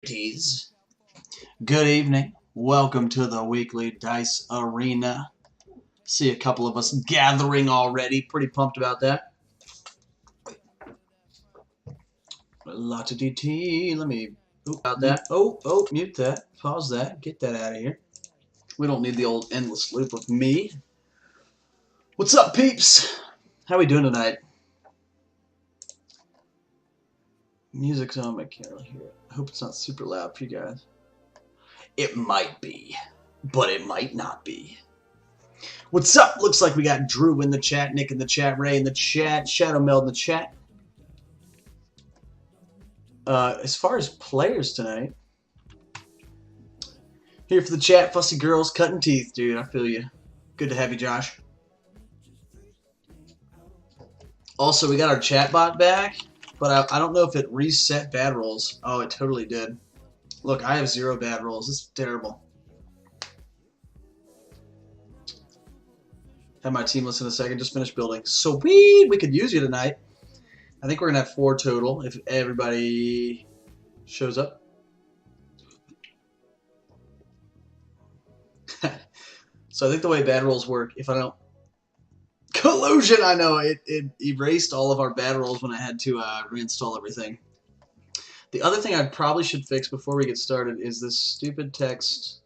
Good evening. Welcome to the weekly Dice Arena. See a couple of us gathering already. Pretty pumped about that. Lots of DT. Let me about that. Mute that. Pause that. Get that out of here. We don't need the old endless loop of me. What's up, peeps? How we doing tonight? Music's on. I can't really hear it. I hope it's not super loud for you guys. It might be, but it might not be. What's up? Looks like we got Drew in the chat, Nick in the chat, Ray in the chat, Shadow Meld in the chat. As far as players tonight, here for the chat, Fussy Girls, cutting teeth, dude. I feel you. Good to have you, Josh. Also, we got our chat bot back, but I don't know if it reset bad rolls. Oh, it totally did. Look, I have 0 bad rolls. This is terrible. Have my team list in a second. Just finished building. Sweet! We could use you tonight. I think we're going to have 4 total if everybody shows up. So I think the way bad rolls work, if I don't... Collusion! I know, it erased all of our bad rolls when I had to reinstall everything. The other thing I probably should fix before we get started is this stupid text.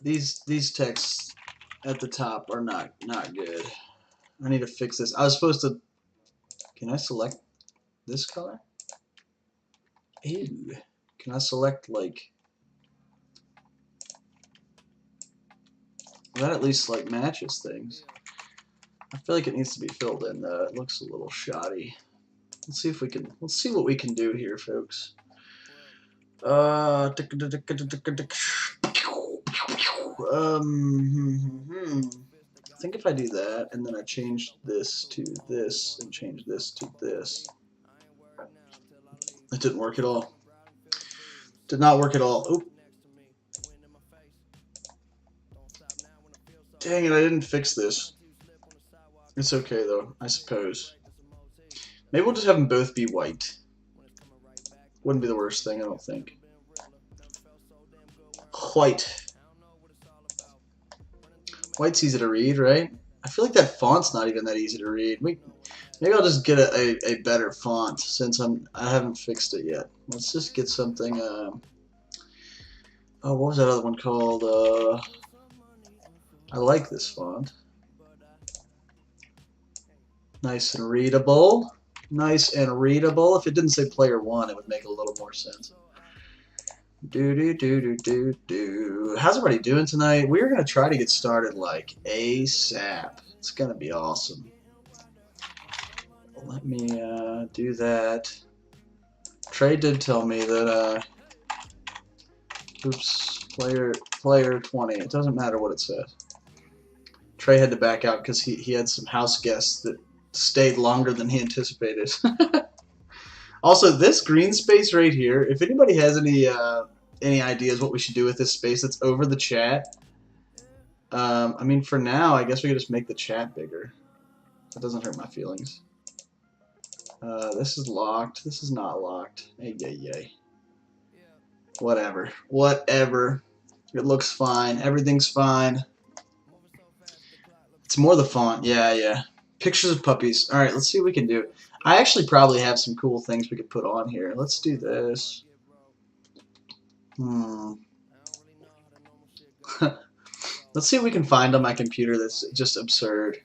These texts at the top are not good. I need to fix this. I was supposed to... Can I select this color? Ew. Can I select, like... That at least, like, matches things. I feel like it needs to be filled in, though. It looks a little shoddy. Let's see if we can... Let's see what we can do here, folks. I think if I do that, and then I change this to this, and change this to this. It didn't work at all. Did not work at all. Oop. Dang it, I didn't fix this. It's okay, though, I suppose. Maybe we'll just have them both be white. Wouldn't be the worst thing, I don't think. White. White's easy to read, right? I feel like that font's not even that easy to read. Maybe I'll just get a better font since I haven't fixed it yet. Let's just get something. Oh, what was that other one called? I like this font. Nice and readable. Nice and readable. If it didn't say player 1, it would make a little more sense. How's everybody doing tonight? We're going to try to get started like ASAP. It's going to be awesome. Let me do that. Trey did tell me that, oops, player 20. It doesn't matter what it says. Trey had to back out because he had some house guests that stayed longer than he anticipated. Also, this green space right here, if anybody has any ideas what we should do with this space that's over the chat, I mean, for now, I guess we could just make the chat bigger. That doesn't hurt my feelings. This is locked. This is not locked. Yay. Whatever. It looks fine. Everything's fine. It's more the font. Yeah. Pictures of puppies. Alright, let's see what we can do. I actually probably have some cool things we could put on here. Let's do this. Let's see if we can find on my computer that's just absurd.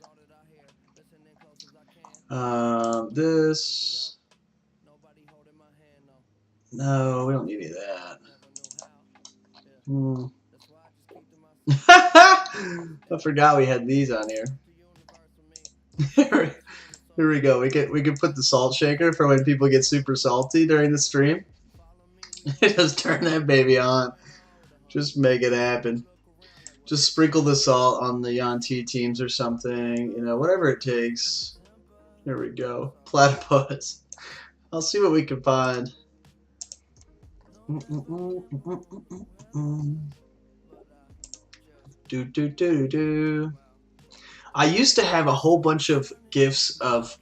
This. No, we don't need any of that. I forgot we had these on here. Here we go. We could put the salt shaker for when people get super salty during the stream. Just turn that baby on. Just make it happen. Just sprinkle the salt on the Yanti teams or something. You know, whatever it takes. Here we go. Platypus. I'll see what we can find. I used to have a whole bunch of GIFs of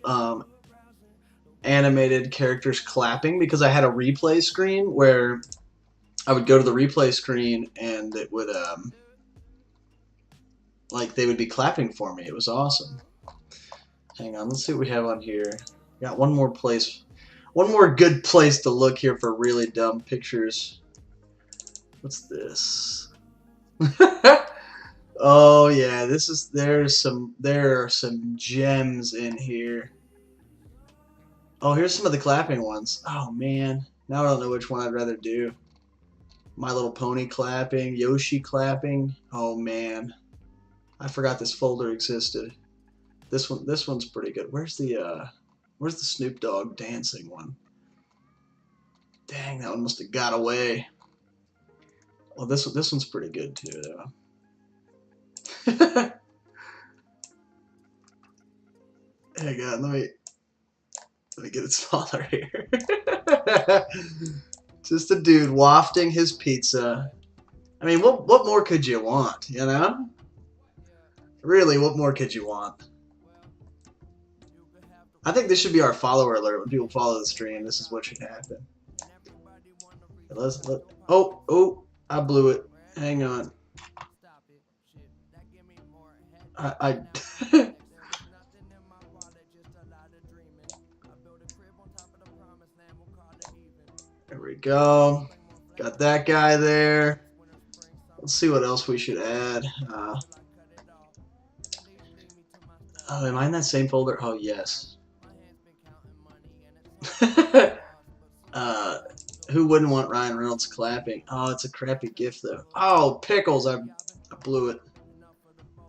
animated characters clapping because I had a replay screen where I would go to the replay screen and it would like they would be clapping for me. It was awesome. Hang on, let's see what we have on here. Got one more place, one more good place to look here for really dumb pictures. What's this? Oh yeah, there are some gems in here. Oh, here's some of the clapping ones. Oh man, now I don't know which one I'd rather do. My Little Pony clapping, Yoshi clapping. Oh man, I forgot this folder existed. This one's pretty good. Where's the Snoop Dogg dancing one? Dang, that one must have got away. Well, this one's pretty good too, though. Hang on, let me get it smaller here. Just a dude wafting his pizza. I mean, what more could you want, you know? Really, what more could you want? I think this should be our follower alert. When people follow the stream, this is what should happen. Oh, I blew it. Hang on. I There we go. Got that guy there. Let's see what else we should add. Oh, am I in that same folder? Oh, yes. Who wouldn't want Ryan Reynolds clapping? Oh, it's a crappy gift, though. Oh, pickles! I blew it.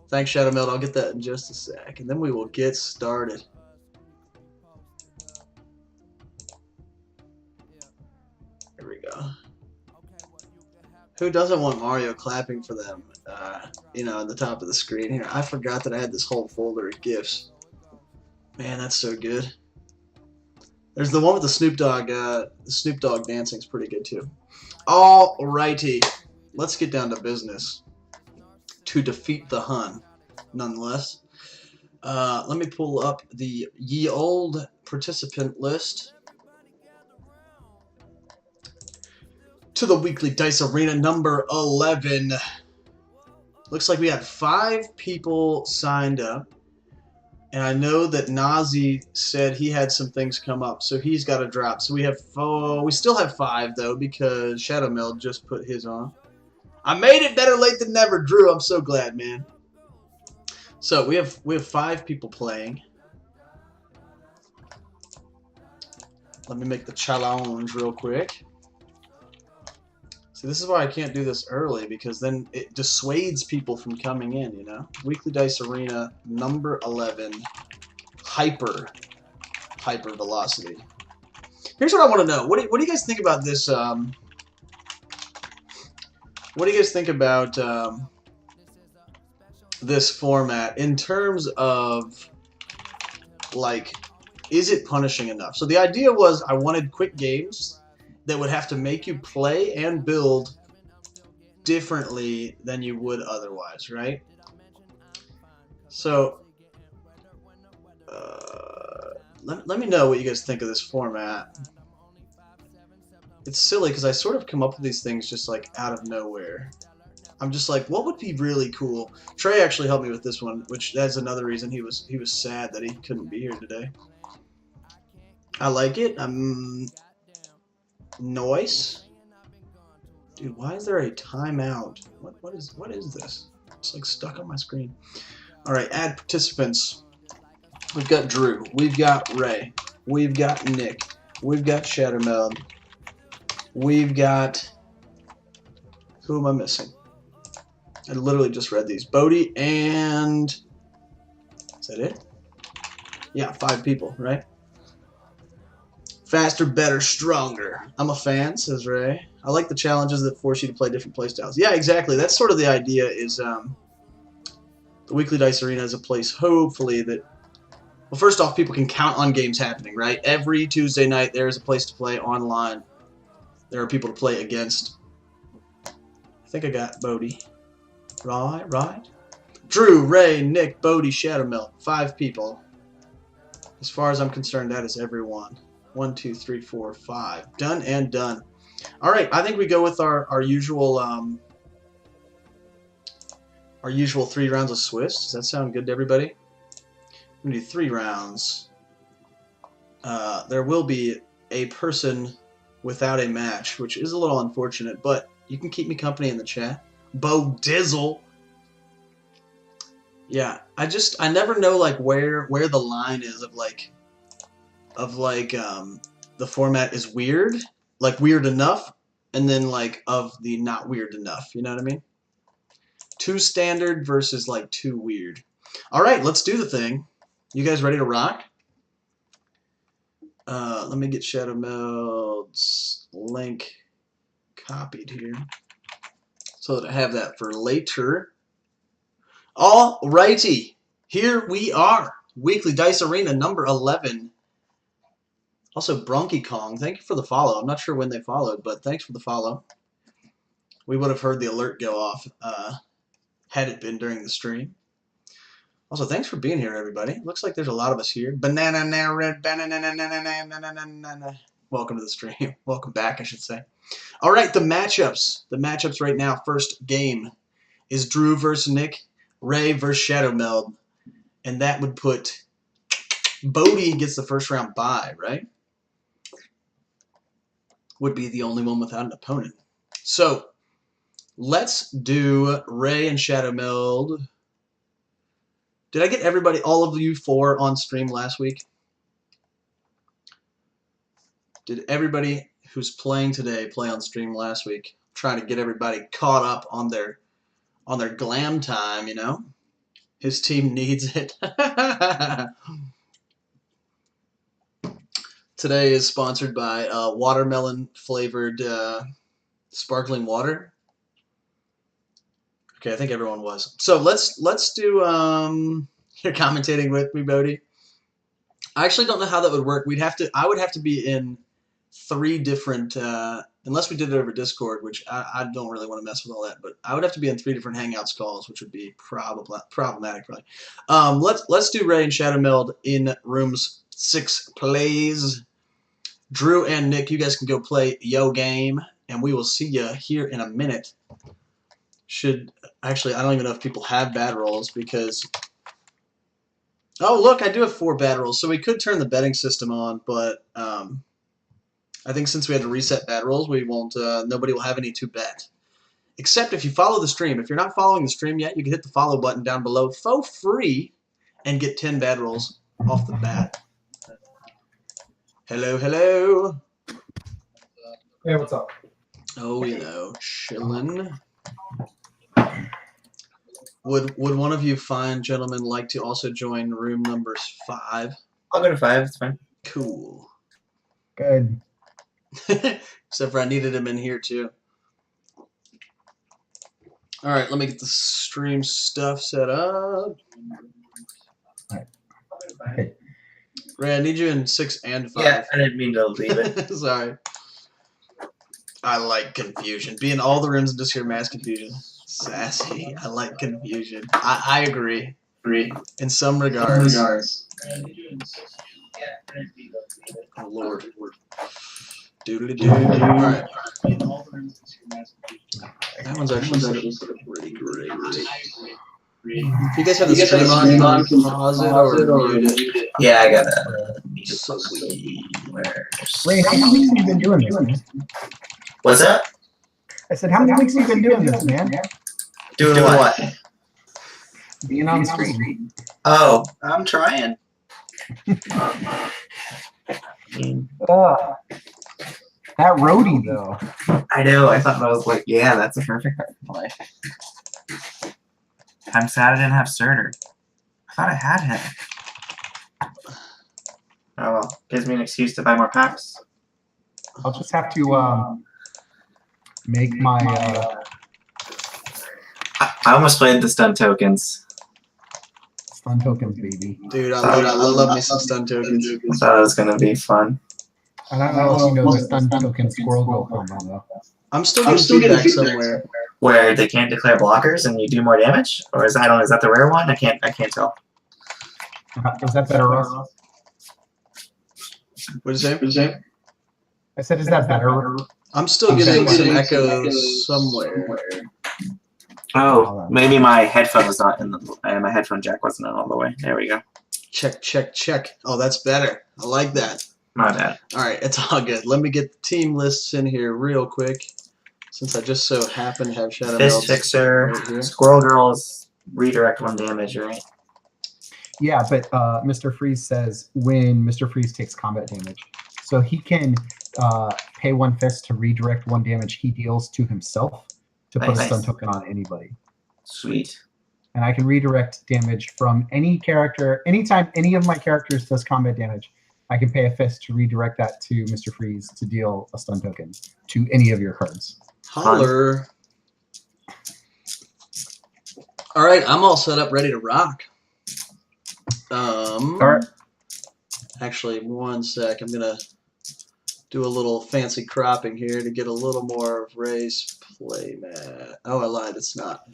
Thanks, Shadow Meld. I'll get that in just a sec, and then we will get started. Here we go. Who doesn't want Mario clapping for them? You know, at the top of the screen here. I forgot that I had this whole folder of gifts. Man, that's so good. There's the one with the Snoop Dogg. The Snoop Dogg dancing's pretty good too. Alrighty, let's get down to business. To defeat the Hun, nonetheless. Let me pull up the ye old participant list. To the weekly Dice Arena number 11. Looks like we had 5 people signed up. And I know that Nazi said he had some things come up, so he's got to drop. So we have 4. We still have 5 though, because Shadow Meld just put his on. I made it, better late than never, Drew. I'm so glad, man. So we have 5 people playing. Let me make the challenge real quick. See, this is why I can't do this early, because then it dissuades people from coming in, you know? Weekly Dice Arena, number 11, HYPERVELOCITY. Here's what I want to know. What do you guys think about this, what do you guys think about this format in terms of, like, is it punishing enough? So the idea was I wanted quick games that would have to make you play and build differently than you would otherwise, right? So, let me know what you guys think of this format. It's silly because I sort of come up with these things just like out of nowhere. I'm just like, what would be really cool? Trey actually helped me with this one, which that's another reason he was sad that he couldn't be here today. I like it. Noise. Dude, why is there a timeout? What is this? It's like stuck on my screen. Alright, add participants. We've got Drew. We've got Ray. We've got Nick. We've got Shadow Meld. We've got... Who am I missing? I literally just read these. Bodie and... Is that it? Yeah, 5 people, right? Faster, better, stronger. I'm a fan, says Ray. I like the challenges that force you to play different playstyles. Yeah, exactly. That's sort of the idea is the Weekly Dice Arena is a place, hopefully, that... Well, first off, people can count on games happening, right? Every Tuesday night, there is a place to play online. There are people to play against. I think I got Bodie. Right? Drew, Ray, Nick, Bodie, Shadow Meld. 5 people. As far as I'm concerned, that is everyone. 1, 2, 3, 4, 5. Done and done. All right, I think we go with our usual 3 rounds of Swiss. Does that sound good to everybody? We're gonna do 3 rounds. There will be a person without a match, which is a little unfortunate, but you can keep me company in the chat. Bo Dizzle. Yeah, I never know like where the line is of the format is weird, like weird enough, and then like of the not weird enough. You know what I mean? Too standard versus like too weird. All right, let's do the thing. You guys ready to rock? Let me get Shadow Meld's link copied here so that I have that for later. All righty, here we are. Weekly Dice Arena number 11. Also, Bronky Kong, thank you for the follow. I'm not sure when they followed, but thanks for the follow. We would have heard the alert go off had it been during the stream. Also, thanks for being here, everybody. Looks like there's a lot of us here. Banana, red, banana. Welcome to the stream. Welcome back, I should say. All right, the matchups. The matchups right now. First game is Drew versus Nick, Ray versus Shadow Meld, and that would put Bodie gets the first round bye, right? Would be the only one without an opponent. So let's do Ray and Shadow Meld. Did I get everybody, all of you 4 on stream last week? Did everybody who's playing today play on stream last week? Trying to get everybody caught up on their glam time, you know? His team needs it. Today is sponsored by watermelon flavored sparkling water. Okay, I think everyone was. So let's do. You're commentating with me, Bodie. I actually don't know how that would work. I would have to be in 3 different. Unless we did it over Discord, which I don't really want to mess with all that. But I would have to be in 3 different Hangouts calls, which would be problematic, probably. Let's do Ray and Shadow Meld in rooms 6, please. Drew and Nick, you guys can go play yo game, and we will see you here in a minute. Actually, I don't even know if people have bad rolls because... Oh, look, I do have 4 bad rolls, so we could turn the betting system on, but I think since we had to reset bad rolls, we won't. Nobody will have any to bet. Except if you follow the stream. If you're not following the stream yet, you can hit the follow button down below for free and get 10 bad rolls off the bat. Hello, hello. Hey, what's up? Oh, you know, chillin'. Would one of you fine gentlemen like to also join room number 5? I'll go to 5. It's fine. Cool. Good. Except for I needed him in here too. All right, let me get the stream stuff set up. All right. Hey. Ray, I need you in 6 and 5. Yeah, I didn't mean to leave it. Sorry. I like confusion. Be in all the rooms and just hear mass confusion. Sassy. I like confusion. I agree. In some regards. Oh, Lord. Doodly-doo. Alright. That one's actually pretty great. If you guys have the stream on, you want to pause it or mute it? Yeah, I got that. Sweet. Ray, how many weeks have you been doing this, man? What's that? I said, how many weeks have you been doing this, man? Doing what? Being on screen. Oh, I'm trying. That roadie, though. I know. I thought that was like, yeah, that's a perfect card to play. I'm sad I didn't have Surtur. I thought I had him. Oh well, gives me an excuse to buy more packs. I'll just have to make my... I almost played the stun tokens. Stun tokens, baby. Dude, I love me some stun tokens. I thought it was going to be fun. I don't know if you know the stun token squirrel go combo, though. I'm still getting feedback somewhere. Where they can't declare blockers and you do more damage? Or is that is that the rare one? I can't tell. Is that better, Russ? What did you say? I said, is that better? I'm still getting some echoes somewhere. Oh, maybe my headphone was not in the. My headphone jack wasn't all the way. There we go. Check, check, check. Oh, that's better. I like that. My bad. All right, it's all good. Let me get the team lists in here real quick, since I just so happen to have Shadow Fist Melds Fixer, right here. Squirrel Girl's redirect 1 damage, right? Yeah, but Mr. Freeze says when Mr. Freeze takes combat damage. So he can pay 1 fist to redirect 1 damage he deals to himself to put a stun token on anybody. Sweet. And I can redirect damage from any character. Anytime any of my characters does combat damage, I can pay a fist to redirect that to Mr. Freeze to deal a stun token to any of your cards. Holler. All right, I'm all set up, ready to rock. All right. Actually, one sec. I'm gonna do a little fancy cropping here to get a little more of Ray's playmat. Oh, I lied. It's not.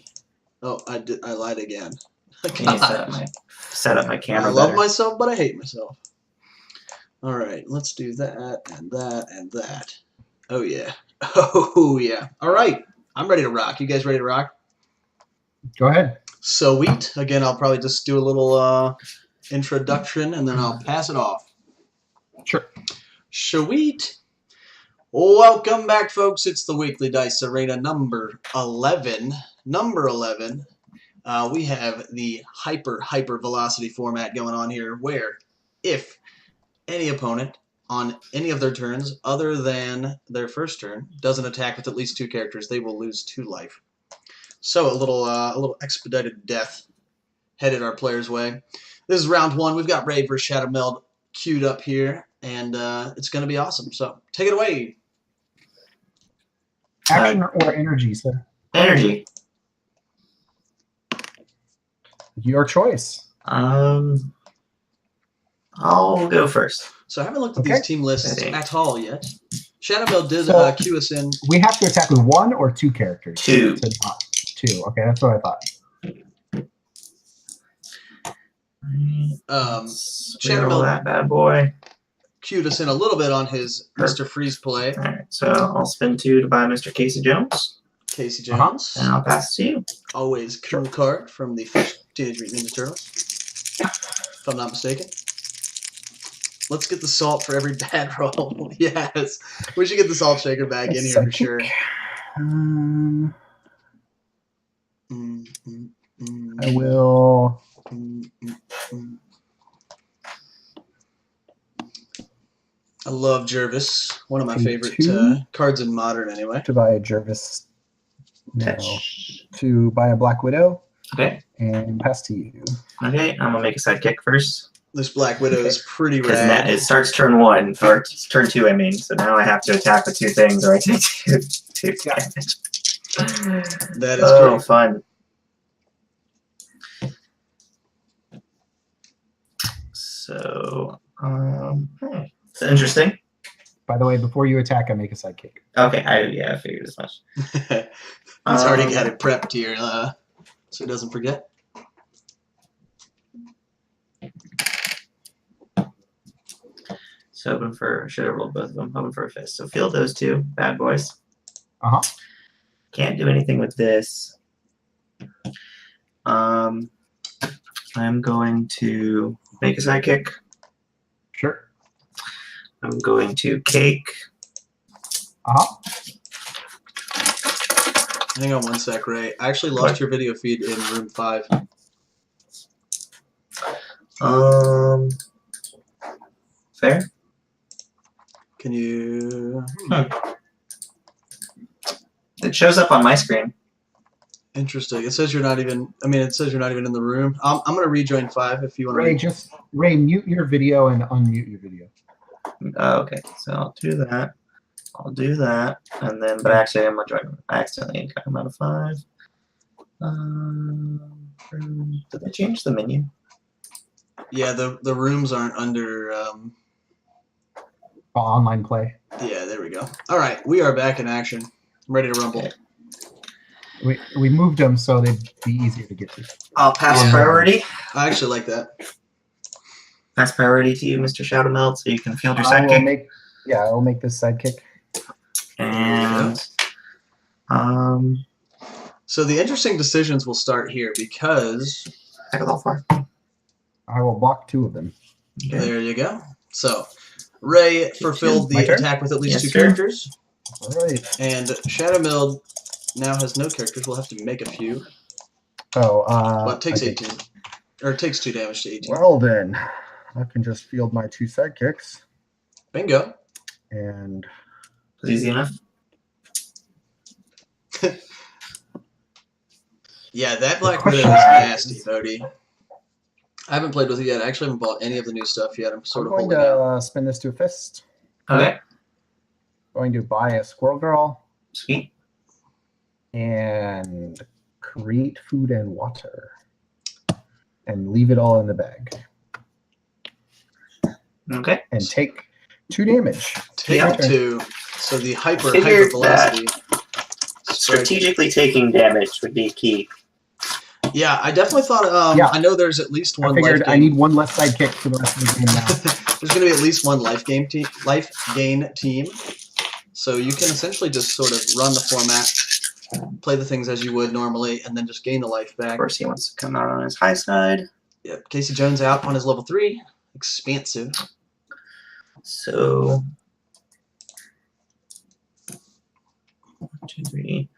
Oh, I did. I lied again. Set up my camera. I love myself, but I hate myself. All right, let's do that and that and that. Oh yeah. Oh yeah. All right, I'm ready to rock. You guys ready to rock? Go ahead. Sweet. Again, I'll probably just do a little introduction and then I'll pass it off. Sure. Sweet. Welcome back, folks. It's the Weekly Dice Arena number 11. Number 11. We have the hyper velocity format going on here, where if any opponent on any of their turns other than their first turn doesn't attack with at least 2 characters, they will lose 2 life. So a little expedited death headed our players' way. This is round 1. We've got Ray versus Shadow Meld queued up here, and it's going to be awesome. So take it away. Action or energy, sir? Energy. Your choice. I'll go first. So I haven't looked at these team lists at all yet. Shadow Meld did cue us in. We have to attack with 1 or 2 characters. 2. 2. Okay, that's what I thought. Shadow Meld, that bad boy, cued us in a little bit on his Mr. Freeze play. All right, so I'll spend 2 to buy Mr. Casey Jones. Casey Jones. And I'll pass to you. Always cool card from the first Teenage Mutant Ninja Turtles, if I'm not mistaken. Let's get the salt for every bad roll. Yes. We should get the salt shaker bag in here for sure. I will. I love Jervis. One of my favorite cards in Modern, anyway. To buy a Jervis. No. To buy a Black Widow. Okay. And pass to you. Okay, I'm gonna make a sidekick first. This Black Widow is pretty rad. It starts turn 1, or turn 2, I mean. So now I have to attack with 2 things, or I take 2 damage. That is pretty fun. So, it's interesting. By the way, before you attack, I make a sidekick. Okay, I figured as much. He's already got it prepped here, so he doesn't forget. So hoping for, should have rolled both of them, hoping for a fist. So field those 2 bad boys. Uh-huh. Can't do anything with this. I'm going to make a sidekick. Sure. I'm going to cake. Uh-huh. Hang on one sec, Ray. I actually lost your video feed in room 5. Fair. Can you... It shows up on my screen. Interesting. It says you're not even... I mean, it says you're not even in the room. I'm going to rejoin 5 if you want to... Ray, mute your video and unmute your video. Okay, so I'll do that. I'll do that. And then, but actually, I'm going to join. I accidentally come out of 5. Did they change the menu? Yeah, the rooms aren't under... Online play. Yeah, there we go. All right, we are back in action. I'm ready to rumble. Okay. We moved them so they'd be easier to get to. I'll pass priority. I actually like that. Pass priority to you, Mr. Shadowmeld, so you can field your I will sidekick. make. Yeah, I will make this sidekick. And So the interesting decisions will start here because I go far. I will block 2 of them. Okay. there you go. So Ray fulfilled My the turn? attack with at least Yes, 2 sir. characters, All right. and Shadowmill now has no characters. We'll have to make a few. Oh, But it takes I 18, or it takes 2 damage to 18. Well then, I can just field my 2 sidekicks Bingo. and It's easy enough. Yeah, that Black Widow is nasty, Bodhi. I haven't played with it yet. I actually haven't bought any of the new stuff yet. I'm sort I'm of going holding out. to spin this to a fist. Okay. Going to buy a squirrel girl Sweet. and create food and water and leave it all in the bag Okay. and take 2 damage. Take Yeah. 2. So the Figured hypervelocity. Strategically taking damage would be key. Yeah, I definitely thought. Yeah. I know there's at least I one figured life I gain. need 1 less sidekick for the rest of the game now. There's going to be at least one life gain team. So you can essentially just sort of run the format, play the things as you would normally, and then just gain the life Of back. course, he wants to come out on his high side. Yep. Casey Jones out on his level 3. Expansive. So 1, 2, 3.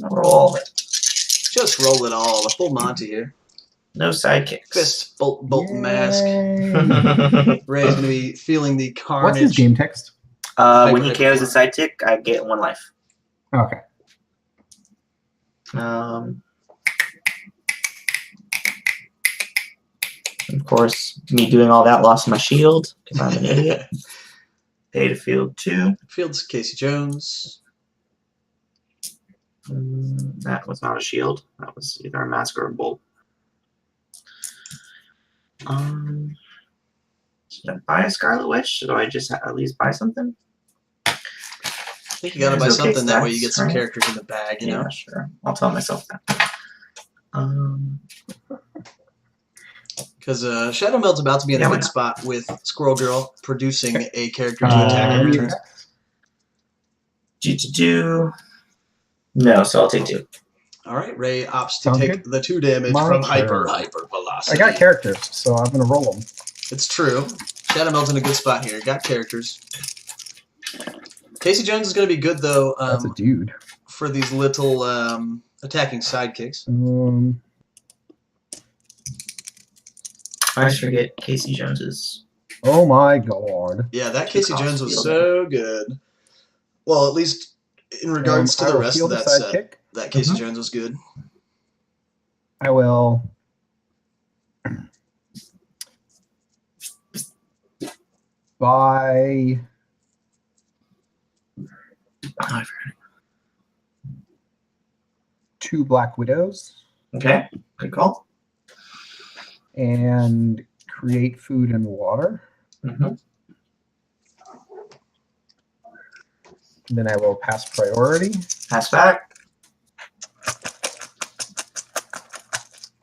Roll it. Just roll it all. A full Monty here. No sidekicks. Fist, bolt, mask. Yay. Ray's going to be feeling the carnage. What's his game text? When he KOs a sidekick, I get 1 life. Okay. Of course, me doing all that lost my shield because I'm an idiot. Pay to field 2. Fields Casey Jones. That was not a shield. That was either a mask or a bolt. Should I buy a Scarlet Witch? Should I just at least buy something? I think you got to buy Okay, something that way you stats, get some right? characters in the bag, you know? Yeah, sure. I'll tell myself that. Because Shadow Meld's about to be in Yeah, a why good not? spot with Squirrel Girl producing a character to attack in return. No, so I'll take 2. All right, Ray opts to Sounds take good. the 2 damage My from turn. hypervelocity. I got characters, so I'm going to roll them. It's true. Shadow Meld's in a good spot here. Got characters. Casey Jones is going to be good, though, That's a dude. for these little attacking sidekicks. I always forget Casey Jones's. Oh my god. Yeah, that Two Casey cost Jones was field. so good. Well, at least in regards to I the will rest of field a that set, sidekick. that Casey Jones was good. I will buy Oh, I forgot. 2 Black Widows Okay, good call. and create food and water. Mm-hmm. Then I will pass priority. Pass back.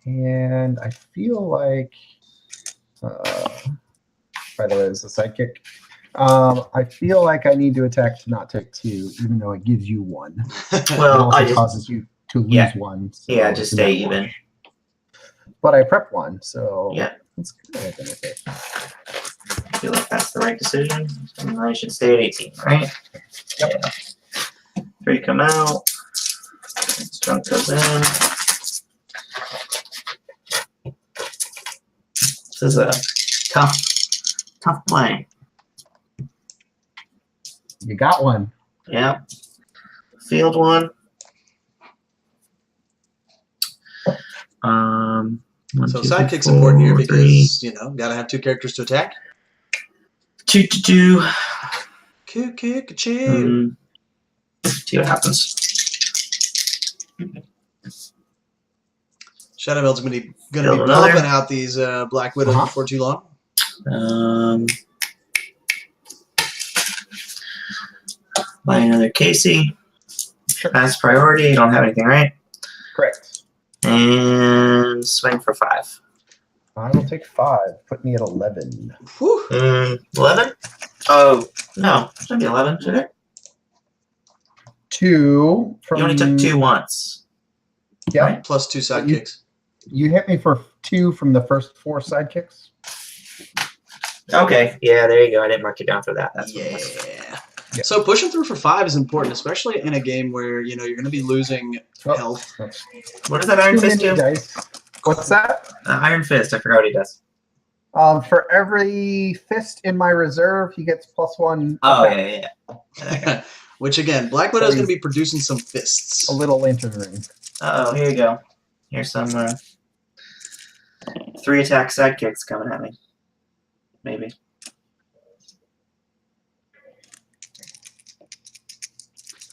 And I feel like, by the way, this is a sidekick. I feel like I need to attack to not take 2, even though it gives you 1. It Well, also I just causes you to lose Yeah. 1. So yeah, just it's a stay net even. wash. But I prep 1, so Yeah. it's kind of a benefit. I feel like that's the right decision. And I should stay at 18, right? Yep. Yeah. 3 come out. Strunk goes in. This is a tough play. You got 1. Yeah. Field 1. 1, So 2, sidekick's 4, important here 3. because, you know, got to have 2 characters to attack. 2 to 2. Choo. See what happens. Shadow Meld's going to be Build another. pumping out these Black Widows before too long. Buy another Casey. Sure. Pass priority. You don't have anything, right? Correct. And swing for 5. I will take 5. Put me at 11. Whew. 11? Oh, no. Shouldn't be 11, should it? 2 from... You only took 2 once. Yeah. Right? Plus 2 sidekicks. You hit me for 2 from the first 4 sidekicks. Okay. Yeah, there you go. I didn't mark you down for that. That's what it was. Yeah. So pushing through for 5 is important, especially in a game where you're going to be losing health. What does that Iron Fist do? Dice. What's that? Iron Fist. I forgot what he does. For every fist in my reserve, he gets +1. Oh, yeah. Which again, Black Widow is going to be producing some fists. A little lantern ring. Uh-oh, here you go. Here's some 3-attack sidekicks coming at me. Maybe.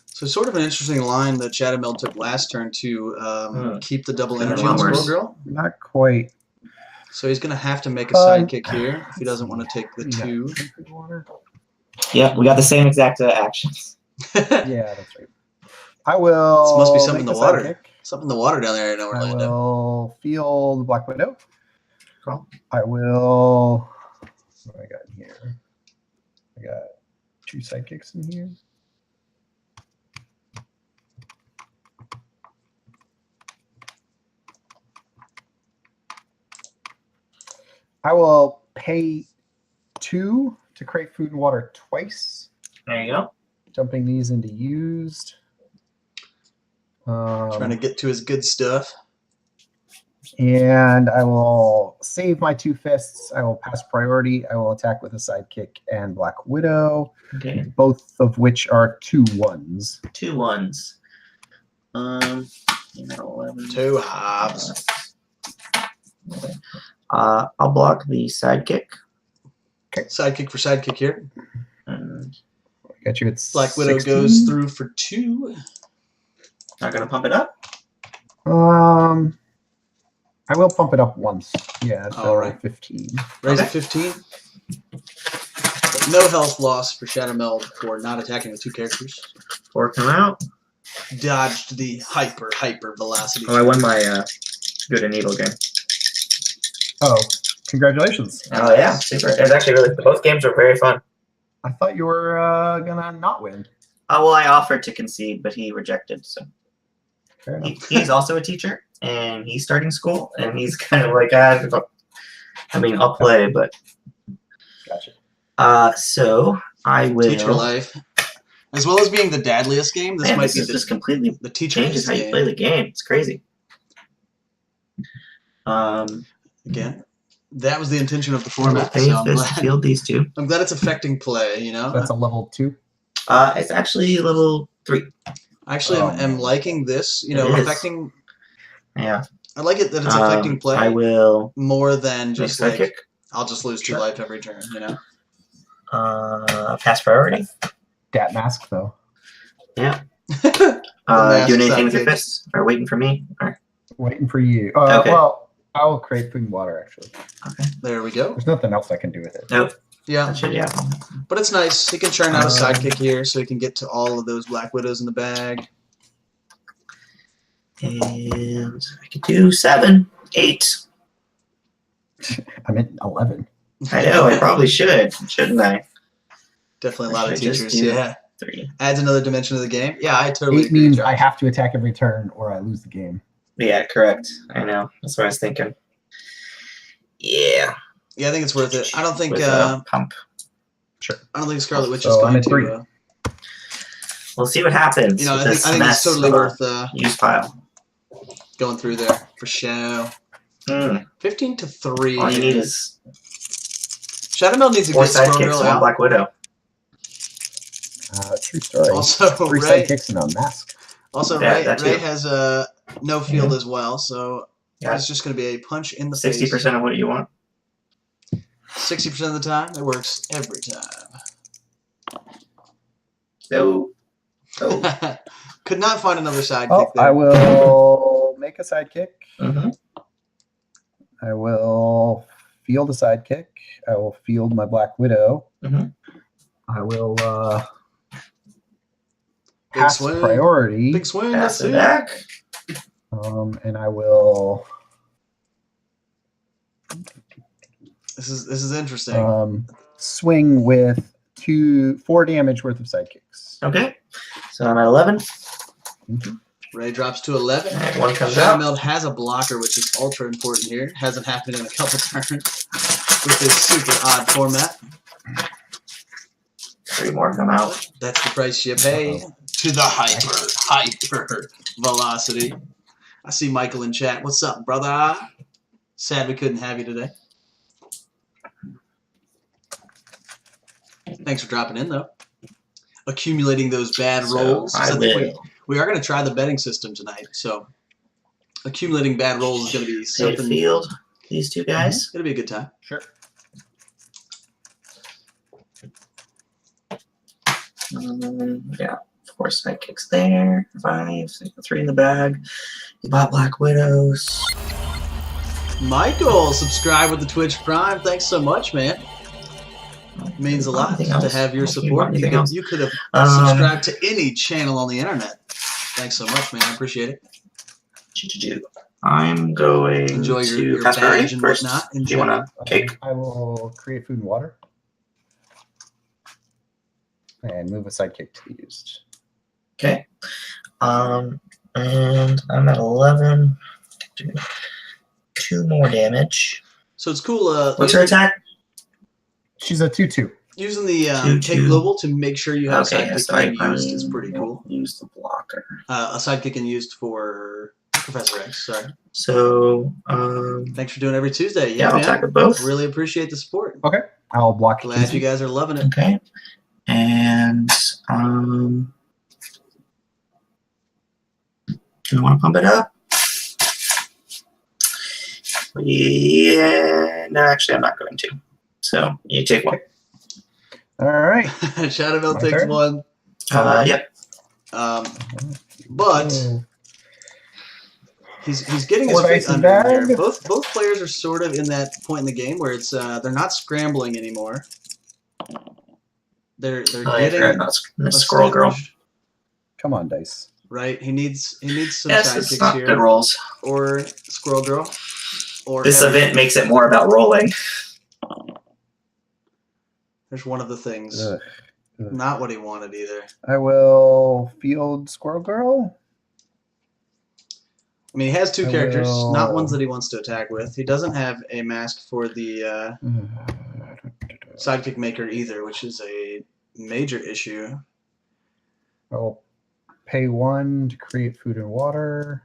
So sort of an interesting line that Shadowmeld took last turn to keep the double energy Yeah, on Squirrel worse. Girl. Not quite. So he's going to have to make a sidekick here if he doesn't want to take the 2. Yep, we got the same exact actions. Yeah, that's right. I will. This must be something in make the a water. sidekick. Something in the water down there I know, I Orlando. will field Black Widow. Cool. I will. What do I got in here? I got 2 sidekicks in here. I will pay 2 to create food and water twice. There you go. Dumping these into used. Trying to get to his good stuff. And I will save my 2 fists. I will pass priority. I will attack with a sidekick and Black Widow, Okay. both of which are 2 1s. 2 1s. 11. 2 halves. I'll block the sidekick. Sidekick for sidekick here. And I got you. It's Black Widow 16. goes through for 2. not gonna pump it up. I will pump it up once. Yeah, so All right. 15. Raise Okay. it 15. But no health loss for Shadowmeld for not attacking with 2 characters. 4 come out. Dodged the hyper velocity. Oh, I won my good and evil game. Oh, congratulations. Oh yeah, super. It was actually really. Both games were very fun. I thought you were gonna not win. Oh well, I offered to concede, but he rejected. So Fair enough. he's also a teacher, and he's starting school, and he's kind of like, I mean, I'll play, but. Gotcha. So I will. Teacher life. As well as being the dadliest game, this might be is just completely the teacher changes how you play the game. It's crazy. Again, that was the intention of the format. Pay So I'm fist to glad, field these 2. I'm glad it's affecting play, you know? That's a level 2. It's actually a little 3. I actually am liking this, you know, It is. affecting. Yeah. I like it that it's affecting play I will. more than just like, Sidekick. I'll just lose 2 life every turn, you know? Pass priority. Dat mask, though. Yeah. mask Doing anything with your sidekick. fists? Or waiting for me? Or Waiting for you. Okay. Well, I will create food and water, actually. There we go. There's nothing else I can do with it. nope. Yeah, That should, yeah. but it's nice. He can churn out a sidekick here so he can get to all of those Black Widows in the bag. And I could do 7, 8. I'm at 11. I know. I probably should, shouldn't I? Definitely a lot of Should I just teachers, do yeah. 3. Adds another dimension to the game. Yeah, I totally 8 agree. means Josh. I have to attack every turn or I lose the game. Yeah, correct. I know. That's what I was thinking. Yeah. Yeah, I think it's worth it. I don't think With pump. I don't think Scarlet Witch So is I'm going at 3. to. We'll see what happens. You know, with I this think it's mess totally of a worth use pile. going through there for show. 15 to 3. All you need is Shadowmeld needs a 4 good Squirrel sidekicks, Girl 1 out. Black Widow. True story. Also, 3 Ray, sidekicks and a mask. also Yeah, Ray, that Ray too. has no field as well, so Yeah. it's just going to be a punch in the 60% face. of what you want. 60% of the time, it works every time. No. Oh. Could not find another sidekick Oh, there. I will make a sidekick. Mm-hmm. I will field a sidekick. I will field my Black Widow. Mhm. I will Big pass swing. priority. Big swing. Pass Let's it see. back. And I will. This is interesting. Swing with 4 damage worth of sidekicks. Okay. So I'm at 11. Ray drops to 11. One comes out. Shadowmeld has a blocker, which is ultra important here. Hasn't happened in a couple turns with this super odd format. 3 more come out. That's the price you pay to the hyper velocity. I see Michael in chat. What's up, brother? Sad we couldn't have you today. Thanks for dropping in, though. Accumulating those bad rolls. We are going to try the betting system tonight, so accumulating bad rolls is going to be something. Field, these 2 guys. It'll be a good time. Sure. Yeah, 4 sidekicks there. 5, 6, 3 in the bag. You bought Black Widows. Michael, subscribe with the Twitch Prime. Thanks so much, man. It means a lot to have your support. You could have subscribed to any channel on the internet. Thanks so much, man. I appreciate it. I'm going enjoy to your badge and first. whatnot. Do you want a cake? I will create food and water. And move a sidekick to be used. Okay. And I'm at 11. 2 more damage. So it's cool. What's her attack? She's a 2/2. Using the take global to make sure you have a sidekick used is pretty cool. Use the blocker. A sidekick and used for Professor X. Sorry. So thanks for doing every Tuesday. Yeah, I'll attack with both. Really appreciate the support. Okay. I'll block. Glad you guys are loving it. Okay. And do you want to pump it up? Yeah. No, actually, I'm not going to. So you take 1. All right. Shadowmeld takes 1. Yep. But he's getting his 4 feet dice in under him bag. here. Both players are sort of in that point in the game where it's they're not scrambling anymore. They're getting Miss Squirrel Girl. Come on, dice. Right. He needs some Yes, it's sidekicks not here. good rolls. Or Squirrel Girl. Or This event makes it more about rolling. There's one of the things. Not what he wanted either. I will field Squirrel Girl. I mean, he has 2 characters, not ones that he wants to attack with. He doesn't have a mask for the sidekick maker either, which is a major issue. I'll pay 1 to create food and water.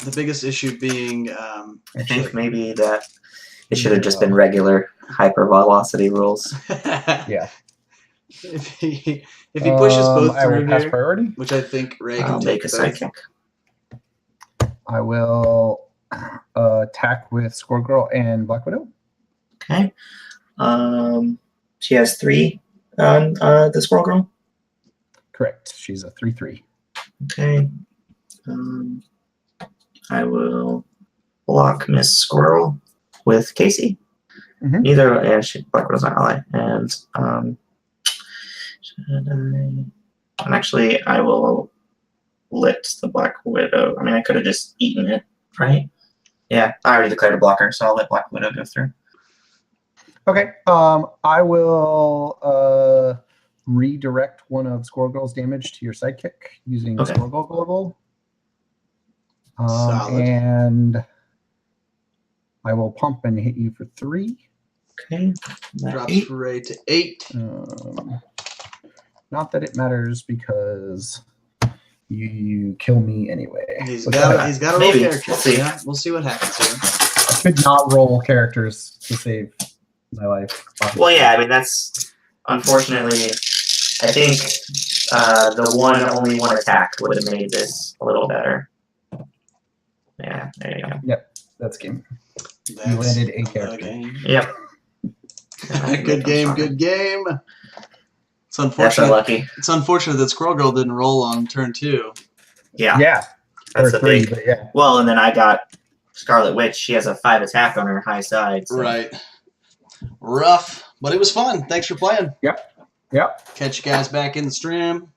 The biggest issue being... I think maybe that it should have just been regular hypervelocity rules. Yeah. If he pushes both I will through pass here, priority. which I think Ray I'll can make take a both. sidekick. I will attack with Squirrel Girl and Black Widow. Okay. She has 3 on the Squirrel Girl. Correct. She's a 3/3. Okay. I will block Miss Squirrel with Casey. Mhm. Neither, and Black Widow's an ally. And and actually, I will lit the Black Widow. I mean, I could have just eaten it, right? Yeah, I already declared a blocker, so I'll let Black Widow go through. Okay. I will redirect one of Squirrel Girl's damage to your sidekick using Squirrel Girl Global. Solid. And I will pump and hit you for 3. Okay. Drops Ray to 8. Not that it matters because you kill me anyway. He's got a roll character. We'll see. Yeah, we'll see what happens here. I could not roll characters to save my life. Well, yeah, I mean, that's unfortunately, I think the only one attack would have made this a little better. Yeah, there you go. Yep, that's game. You landed a character. Yep. Good game, good game. It's That's unfortunate. unlucky. It's unfortunate that Squirrel Girl didn't roll on turn 2. Yeah. Yeah. That's Or a 3, big. but yeah. Well, and then I got Scarlet Witch. She has a 5 attack on her high side. So. Right. Rough, but it was fun. Thanks for playing. Yep. Catch you guys back in the stream.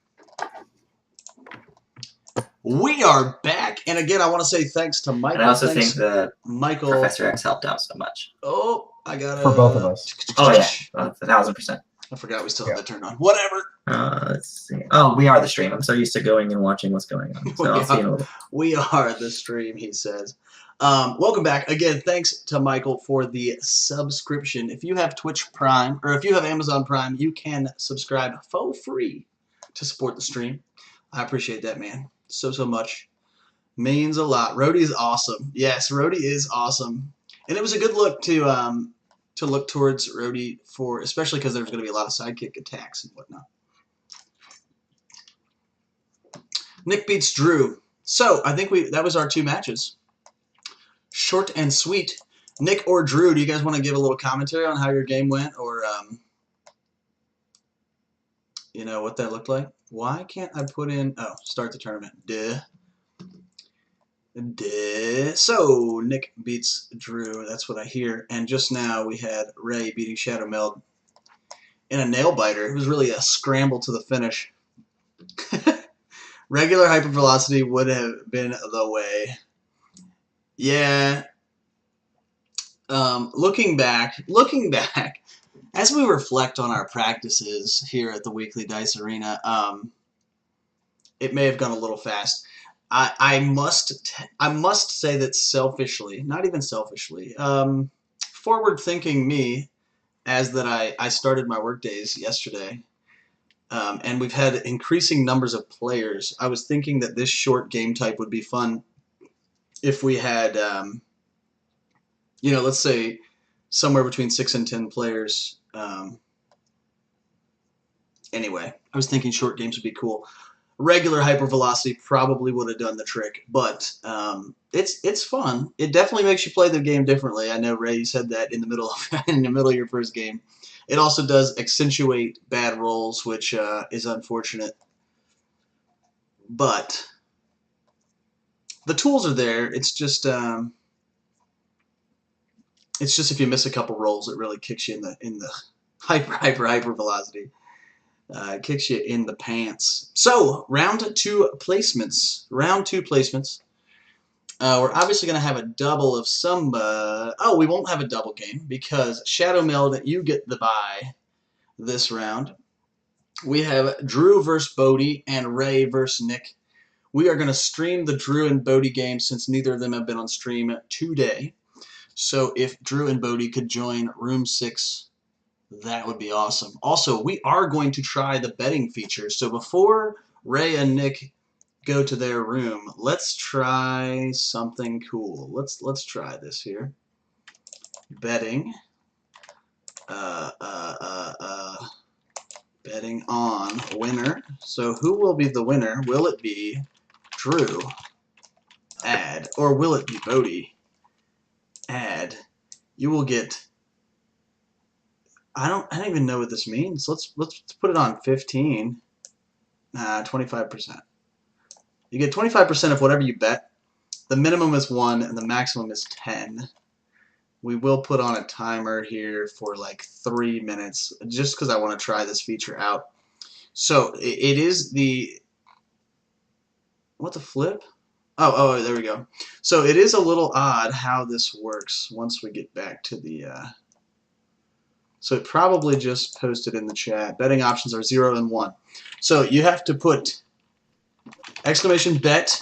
We are back, and again, I want to say thanks to Michael. And I also thanks, think that Michael. Professor X helped out so much. Oh, I got For both of us. Oh yeah, 1,000%. I forgot we still have that turned on. Whatever. Let's see. Oh, we are the stream. I'm so used to going and watching what's going on. So I'll see you in a little. We are the stream, he says. Welcome back. Again, thanks to Michael for the subscription. If you have Twitch Prime, or if you have Amazon Prime, you can subscribe for free to support the stream. I appreciate that, man. So much. Means a lot. Rhodey is awesome. Yes, Rhodey is awesome. And it was a good look to look towards Rhodey for, especially because there's going to be a lot of sidekick attacks and whatnot. Nick beats Drew. So I think that was our 2 matches. Short and sweet. Nick or Drew, do you guys want to give a little commentary on how your game went, or you know what that looked like? Why can't I put in? Oh, start the tournament. Duh. So Nick beats Drew. That's what I hear. And just now we had Ray beating Shadow Meld in a nail biter. It was really a scramble to the finish. Regular hypervelocity would have been the way. Yeah. Looking back, as we reflect on our practices here at the Weekly Dice Arena, it may have gone a little fast. I must say that selfishly, not even selfishly, forward-thinking me, as that I started my work days yesterday, and we've had increasing numbers of players. I was thinking that this short game type would be fun if we had, you know, let's say somewhere between 6 and 10 players. Anyway, I was thinking short games would be cool. Regular hypervelocity probably would have done the trick, but it's fun. It definitely makes you play the game differently. I know Ray said that in the middle of your first game. It also does accentuate bad rolls, which is unfortunate. But the tools are there. It's just if you miss a couple rolls, it really kicks you in the hyper velocity. Kicks you in the pants. So, round 2 placements. We're obviously going to have a double of some... oh, we won't have a double game because Shadow Meld, you get the bye this round. We have Drew versus Bodie and Ray versus Nick. We are going to stream the Drew and Bodie game since neither of them have been on stream today. So, if Drew and Bodie could join Room 6... that would be awesome. Also, we are going to try the betting feature. So before Ray and Nick go to their room, let's try something cool. Let's try this here. Betting. Betting on winner. So who will be the winner? Will it be Drew? Add. Or will it be Bodie? Add. You will get... I don't even know what this means. Let's put it on 15. 25%. You get 25% of whatever you bet. The minimum is 1 and the maximum is 10. We will put on a timer here for like 3 minutes just because I want to try this feature out. So it is the... what the flip? Oh, there we go. So it is a little odd how this works once we get back to the... So it probably just posted in the chat. Betting options are 0 and 1. So you have to put exclamation bet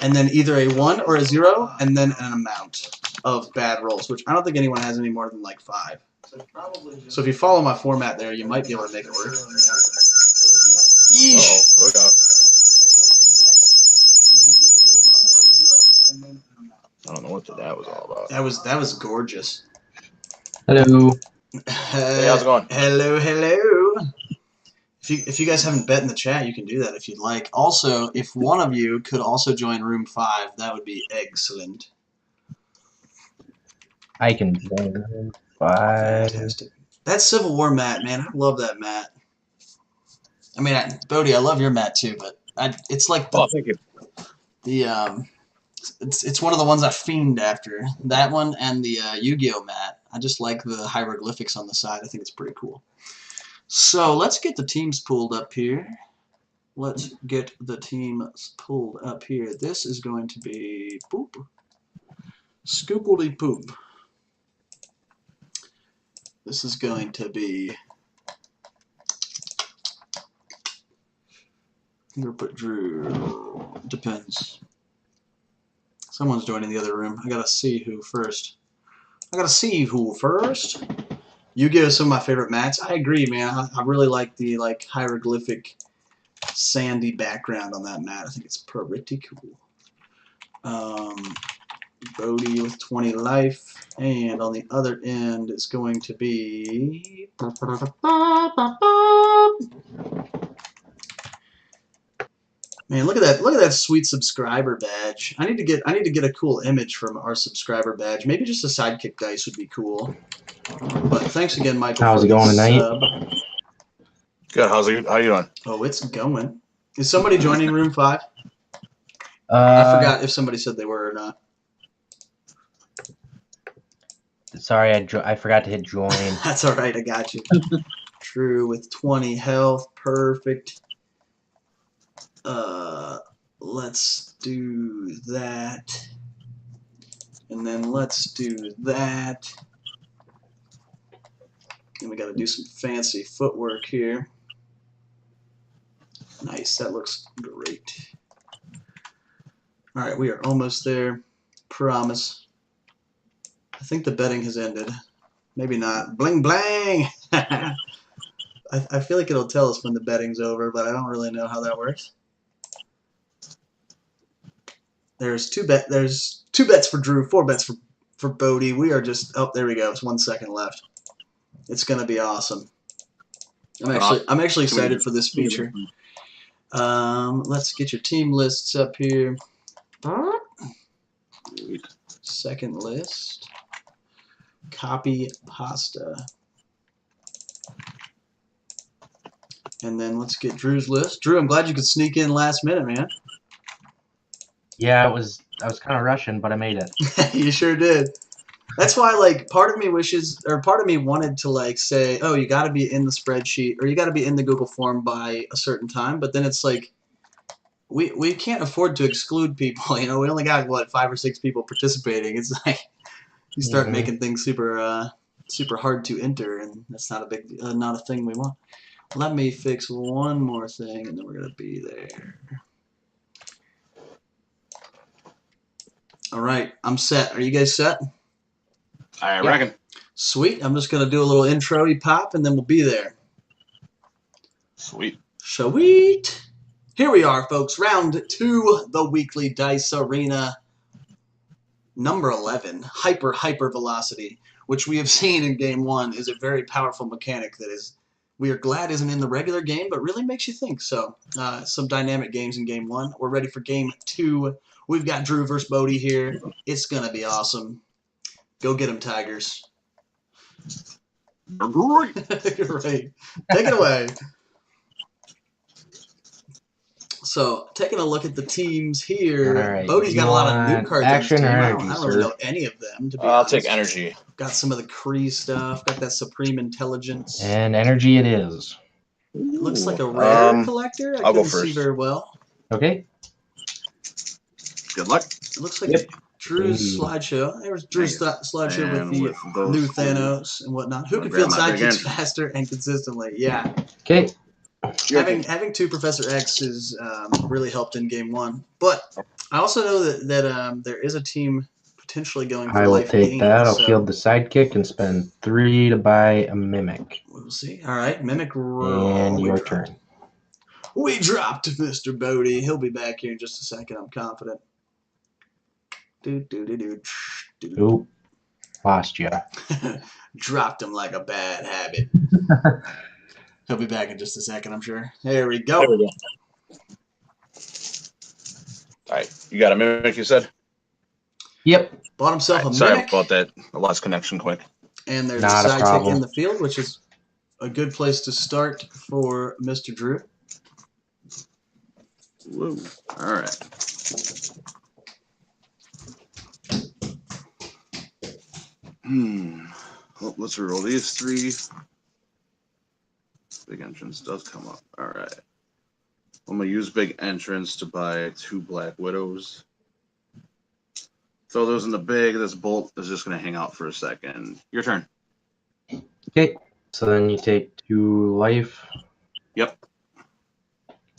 and then either a 1 or a 0 and then an amount of bad rolls, which I don't think anyone has any more than like 5. So if you follow my format there, you might be able to make it work. Yeesh. Look out. I don't know what that was all about. That was gorgeous. Hello. Hey, how's it going? Hello. If you guys haven't bet in the chat, you can do that if you'd like. Also, if one of you could also join Room 5, that would be excellent. I can join Room 5. Fantastic. That Civil War mat, man, I love that mat. I mean, Bodie, I love your mat too, but it's like Thank you. It's one of the ones I fiend after. That one and the Yu-Gi-Oh mat. I just like the hieroglyphics on the side. I think it's pretty cool. So let's get the teams pulled up here. let's get the teams pulled up here. This is going to be poop. Scoopity poop. This is going to be. I'm gonna put Drew. Depends. Someone's joining the other room. I gotta see who first. You give some of my favorite mats. I agree, man. I really like the hieroglyphic sandy background on that mat. I think it's pretty cool. Bodie with 20 life, and on the other end it's going to be. Man, look at that! Look at that sweet subscriber badge. I need to get a cool image from our subscriber badge. Maybe just a sidekick dice would be cool. But thanks again, Michael. How's it going tonight? Good. How you doing? Oh, it's going. Is somebody joining room 5? I forgot if somebody said they were or not. Sorry, I forgot to hit join. That's all right. I got you. True with 20 health. Perfect. Let's do that. And then let's do that. And we got to do some fancy footwork here. Nice. That looks great. All right, we are almost there. Promise. I think the betting has ended. Maybe not. Bling blang! I feel like it'll tell us when the betting's over, but I don't really know how that works. There's two bets for Drew, 4 bets for Bodie. We are just there we go. It's 1 second left. It's gonna be awesome. I'm actually excited for this feature. Let's get your team lists up here. Second list. Copy pasta. And then let's get Drew's list. Drew, I'm glad you could sneak in last minute, man. Yeah, I was kind of rushing, but I made it. You sure did. That's why, like, part of me wanted to, like, say, oh, you got to be in the spreadsheet or you got to be in the Google form by a certain time. But then it's like, we can't afford to exclude people. You know, we only got, what, 5 or 6 people participating. It's like you start making things super hard to enter, and that's not a thing we want. Let me fix one more thing, and then we're gonna be there. All right, I'm set. Are you guys set? I reckon. Sweet. I'm just gonna do a little intro-y pop, and then we'll be there. Sweet. Sweet. Here we are, folks. Round 2, the weekly dice arena. Number 11, hypervelocity, which we have seen in game 1 is a very powerful mechanic that we are glad isn't in the regular game, but really makes you think. So, some dynamic games in game 1. We're ready for game 2. We've got Drew versus Bodie here. It's gonna be awesome. Go get 'em, Tigers. Great. Take it away. So, taking a look at the teams here, right, Bodie's got a lot of new cards. Action or energy, I don't really know any of them, to be I'll honest. take energy. Got some of the Kree stuff. Got that Supreme Intelligence. And energy it is. It looks like a rare collector. I I'll go couldn't see first. very well. Okay. Good luck. It looks like Yep. Drew's slideshow. There's Drew's slideshow And with the those new two, Thanos and whatnot. Who I'll can grab field my big sidekicks engine. faster and consistently? Yeah. Okay. Having 2 Professor X has really helped in game 1. But I also know that there is a team potentially going for I will life take gain, that. I'll so field the sidekick and spend 3 to buy a mimic. we'll see. All right, Mimic roll. And We your dropped. turn. We dropped Mr. Bodie. He'll be back here in just a second. I'm confident. Oop. Lost ya. Dropped him like a bad habit. He'll be back in just a second, I'm sure. There we go. There we go. All right. You got a mimic, you said? Yep. Bought himself a Sorry Mimic. about that. I lost connection quick. And there's Not a a sidekick problem. in the field, which is a good place to start for Mr. Drew. Whoa. All right. Well, let's roll these 3. Big entrance does come up. All right. I'm gonna use big entrance to buy 2 Black Widows. Throw those in the bag. This bolt is just gonna hang out for a second. Your turn. Okay. So then you take 2 life. Yep.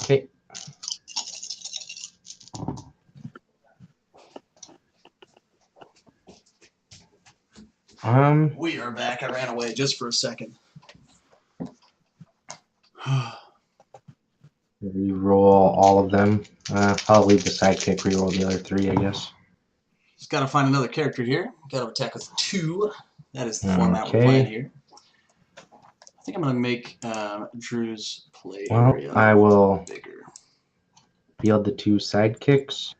Okay. We are back. I ran away just for a second. Reroll all of them. I'll leave the sidekick. Reroll the other 3, I guess. Just got to find another character here. Got to attack with 2. That is the format we're playing here. I think I'm going to make Drew's play area I will bigger. field the 2 sidekicks.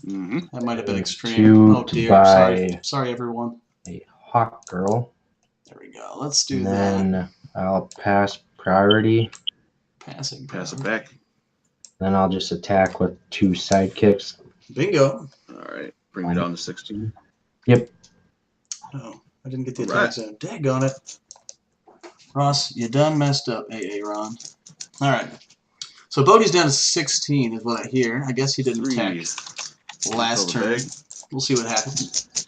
Mm-hmm. That might have been extreme. 2 Oh to dear. buy Sorry, everyone. a Hawk Girl. There we go. Let's do And that. then I'll pass priority. Passing. Pass it back. Then I'll just attack with 2 sidekicks. Bingo. All right. Bring it down to 16. Yep. Oh, I didn't get the All attack right. zone. Daggone it. Ross, you done messed up, AA Ron. All right. So Bodie's down to 16 is what I hear. I guess he didn't 3. attack last Fill the turn. bag. We'll see what happens.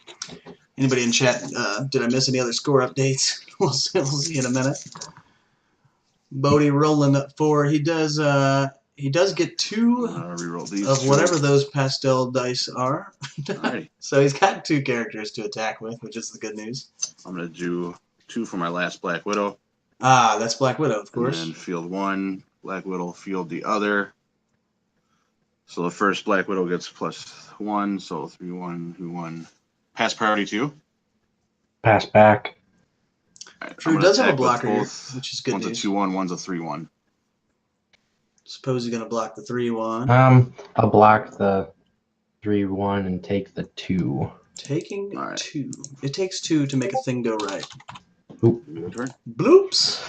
Anybody in chat, did I miss any other score updates? We'll see in a minute. Bodie rolling up 4. He does get 2 Reroll these of 2. whatever those pastel dice are. Alrighty. So he's got 2 characters to attack with, which is the good news. I'm gonna do 2 for my last Black Widow. Ah, that's Black Widow, of course. And then field 1. Black Widow field the other. So the first Black Widow gets +1. So 3-1, 2-1. Pass priority 2. Pass back. Right, Drew does have a blocker here, which is good news. One's a 2-1, one's a 3-1. Suppose you're going to block the 3-1. I'll block the 3-1 and take the 2. Taking 2. It takes 2 to make a thing go right. Oop. Your turn. Bloops.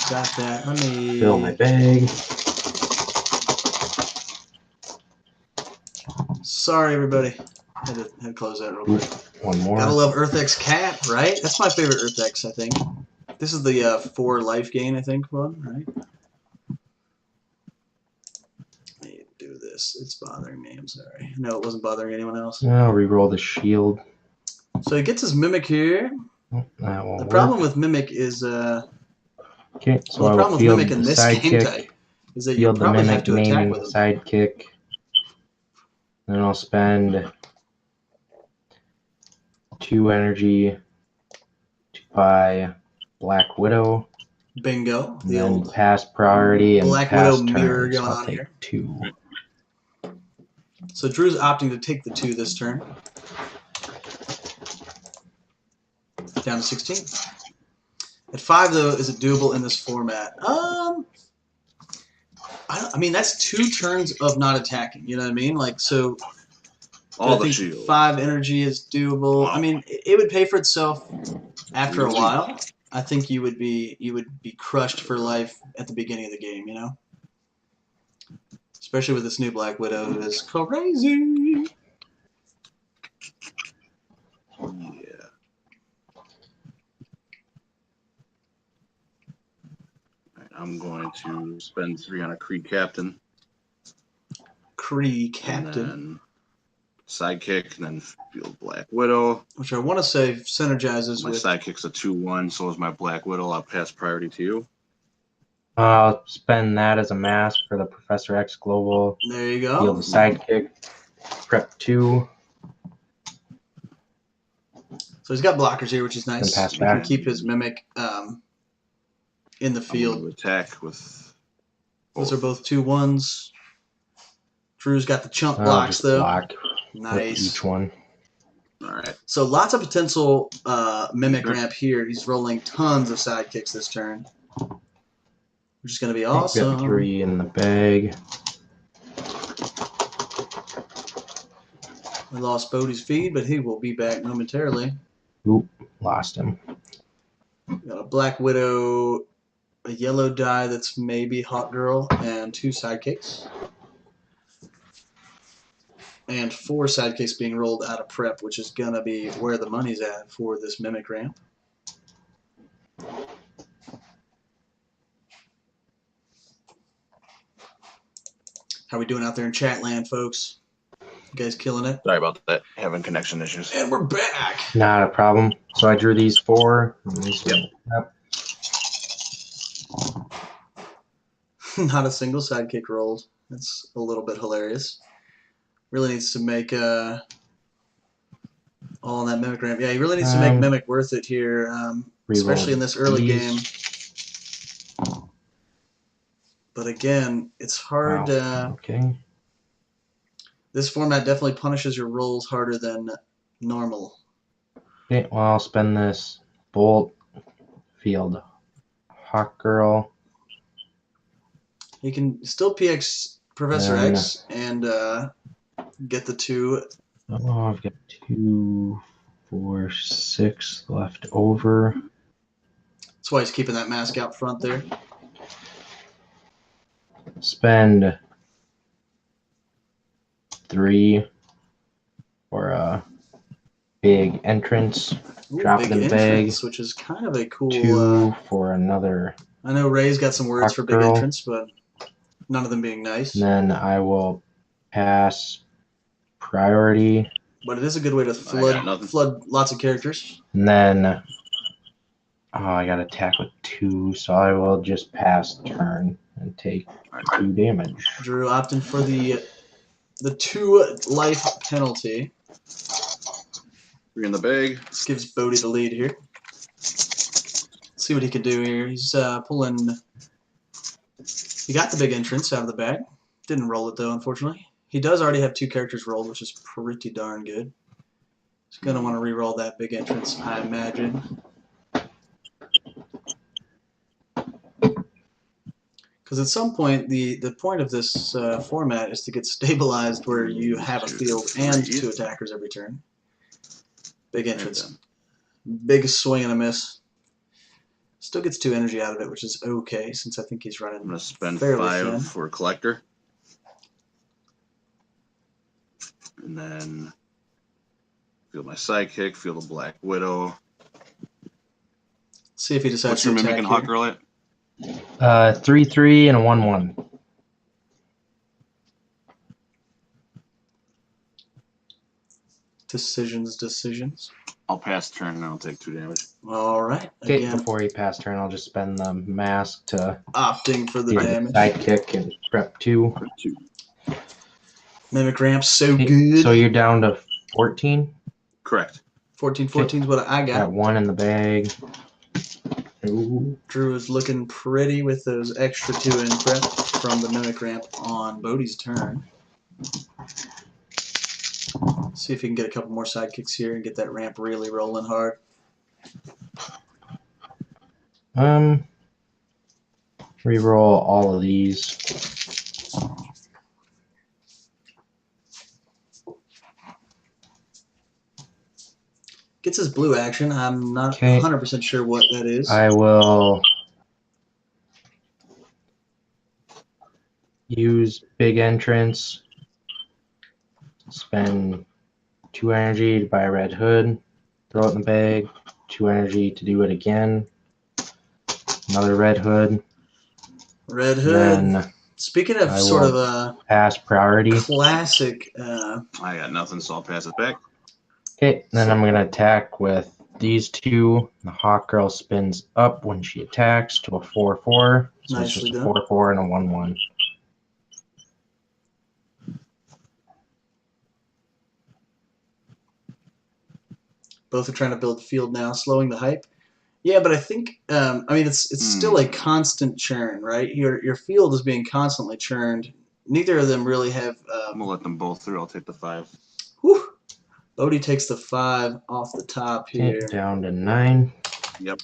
Got that. Let me Fill my bag. Sorry, everybody. Had to close that real quick. One more. Gotta love EarthX Cat, right? That's my favorite EarthX, I think. This is the 4 life gain, I think, one, right? Let me do this. It's bothering me. I'm sorry. No, it wasn't bothering anyone else. I'll reroll the shield. So he gets his Mimic here. Oh, that won't The work. problem with Mimic is, Okay, so well, the I will problem with field Mimic the in this game sidekick. type is that you Field the probably have mimic, to attack naming with the him. sidekick. Then I'll spend 2 energy to buy Black Widow. Bingo. And The then old pass priority and Black pass Widow mirror turns. going I'll on take here. 2. So Drew's opting to take the 2 this turn. Down to 16. At 5, though, is it doable in this format? I mean, that's 2 turns of not attacking. You know what I mean? Like, so All I the think shield. 5 energy is doable. Wow. I mean, it would pay for itself after a while. I think you would be crushed for life at the beginning of the game. You know, especially with this new Black Widow who is crazy. Yeah. Right, I'm going to spend 3 on a Kree Captain. Kree Captain. And then sidekick, and then field Black Widow. Which I want to say synergizes My with. sidekick's a 2-1, so is my Black Widow. I'll pass priority to you. I'll spend that as a mask for the Professor X Global. There you Field go. the sidekick. Prep 2. So he's got blockers here, which is nice. pass He can back. keep his Mimic in the I'm field. going to attack with. Those are both 2-1s. Drew's got the chump I'll blocks, just though. block with Nice. each one. All right. So lots of potential Mimic ramp here. He's rolling tons of sidekicks this turn, which is going to be awesome. Got 3 in the bag. We lost Bodie's feed, but he will be back momentarily. Oop, lost him. Got a Black Widow, a yellow die that's maybe Hot Girl, and 2 sidekicks. And 4 sidekicks being rolled out of prep, which is going to be where the money's at for this Mimic ramp. How we doing out there in chat land, folks? You guys killing it? Sorry about that. Having connection issues. And we're back. Not a problem. So I drew these 4. And these Yep. Not a single sidekick rolled. That's a little bit hilarious. Really needs to make all on that mimic ramp. Yeah, he really needs to make mimic worth it here, especially in this early game. But again, it's hard. Wow. Okay. This format definitely punishes your rolls harder than normal. Okay, well, I'll spend this bolt, field, Hawk Girl. You can still PX Professor X and get the 2. Oh, I've got 2, 4, 6 left over. That's why he's keeping that mask out front there. Spend 3 for a big entrance. Ooh, Drop big it in the bag. entrance, which is kind of a cool. 2 for another. I know Ray's got some words Hawk for big Girl. entrance, but none of them being nice. And then I will pass priority. But it is a good way to flood lots of characters. And then I got attack with 2, so I will just pass turn and take 2 damage. Drew opting for the 2 life penalty. 3 in the bag. This gives Bodhi the lead here. Let's see what he can do here. He's pulling. He got the big entrance out of the bag. Didn't roll it though, unfortunately. He does already have 2 characters rolled, which is pretty darn good. He's gonna want to re-roll that big entrance, I imagine. Because at some point, the point of this format is to get stabilized where you have a field and 2 attackers every turn. Big entrance. Big swing and a miss. Still gets 2 energy out of it, which is okay, since I think he's running. I'm going to spend fairly 5 thin. for collector. And then feel my sidekick, feel the Black Widow. See if he decides What's to your attack mimicking here. Hawk Girl at? 3/3 and a 1/1. Decisions. I'll pass turn and I'll take 2 damage. All right. Okay, Again, before you pass turn, I'll just spend the mask to opting for the do damage. sidekick and prep 2. For 2. Mimic ramp's so Okay, good. so you're down to 14. Correct. 14 is what I Got got. 1 in the bag. Ooh. Drew is looking pretty with those extra 2 in prep from the mimic ramp on Bodhi's turn. See if he can get a couple more sidekicks here and get that ramp really rolling hard. Reroll all of these. Gets his blue action. I'm not Okay. 100% sure what that is. I will use big entrance. Spend 2 energy to buy a red hood. Throw it in the bag. 2 energy to do it again. Another red hood. Red hood. Then Speaking of I sort will of a pass priority. classic, I got nothing, so I'll pass it back. Okay, then I'm gonna attack with these 2. The Hawk Girl spins up when she attacks to a 4/4. So it's Nicely just a done. 4/4 and a 1/1. both are trying to build field now, slowing the hype. Yeah, but I think I mean it's still a constant churn, right? Your field is being constantly churned. Neither of them really have. I'm gonna let them both through. I'll take the 5. Whew. Bodhi takes the 5 off the top here. Okay, down to 9. Yep.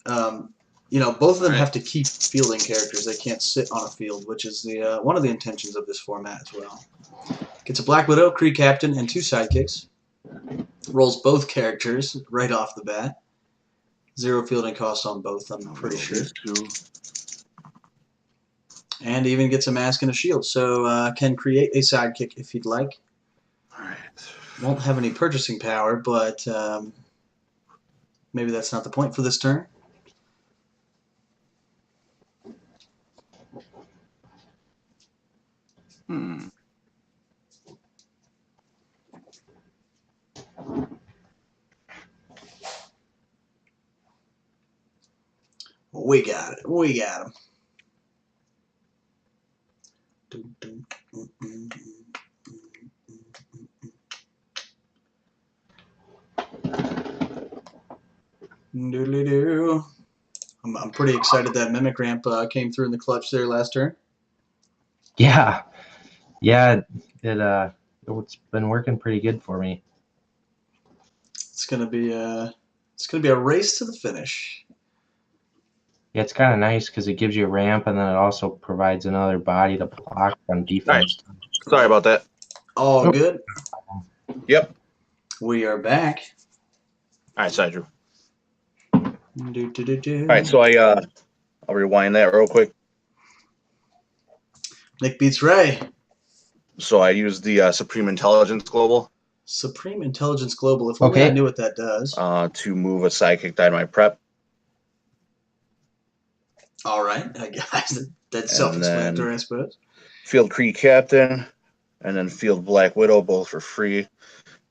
You know, both of them Right. have to keep fielding characters. They can't sit on a field, which is the one of the intentions of this format as well. Gets a Black Widow, Kree Captain, and 2 sidekicks. Rolls both characters right off the bat. 0 fielding cost on both, I'm pretty sure. These 2. And even gets a mask and a shield, so can create a sidekick if he'd like. All right. Won't have any purchasing power, but maybe that's not the point for this turn. We got it. We got him. Doodly-doo. I'm pretty excited that Mimic Ramp came through in the clutch there last turn. Yeah. It's been working pretty good for me. It's gonna be a race to the finish. Yeah, it's kind of nice because it gives you a ramp, and then it also provides another body to block on defense. Sorry about that. All good. Yep. We are back. All right, sorry, Drew. Do. All right, so I'll rewind that real quick. Nick beats Ray. So I used the Supreme Intelligence Global. Supreme Intelligence Global. If only I knew what that does. To move a sidekick die to my prep. All right, I guess that's self-explanatory, I suppose. Field Kree Captain, and then Field Black Widow, both for free.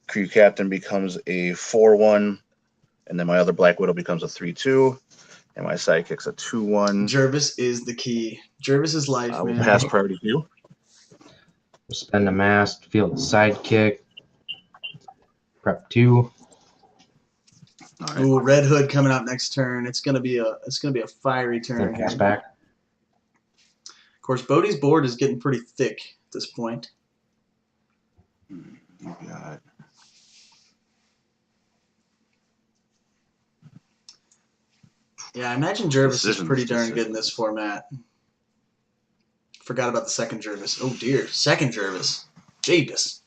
Kree Captain becomes a 4/1, and then my other Black Widow becomes a 3/2, and my sidekick's a 2/1. Jervis is the key. Jervis is life, I will man. pass priority view. Spend a mass, field sidekick, prep 2. Right. Ooh, Red Hood coming up next turn. It's gonna be a fiery turn. Pass back. Of course, Bodie's board is getting pretty thick at this point. God. Yeah, I imagine Jervis is pretty darn good in this format. Forgot about the second Jervis. Oh dear, second Jervis. Jeebus.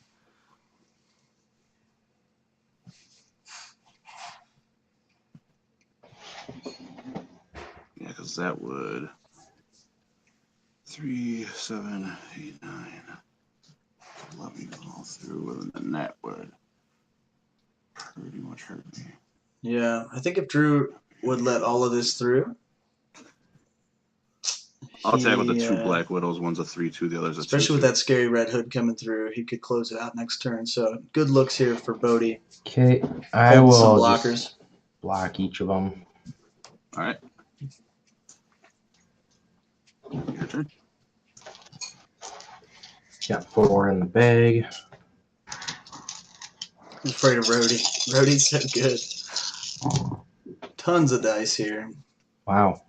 Yeah, because that would 3, 7, 8, 9. Let me go through, and then that would pretty much hurt me. Yeah, I think if Drew would let all of this through. I'll tag with the 2 Black Widows. One's a 3/2, the other's a 2/2. Especially with that scary Red Hood coming through, he could close it out next turn. So good looks here for Bodie. Okay, I will some blockers. Just block each of them. All right. Your turn. Got 4 in the bag. I'm afraid of Rhodey. Rhodey's so good. Tons of dice here. Wow.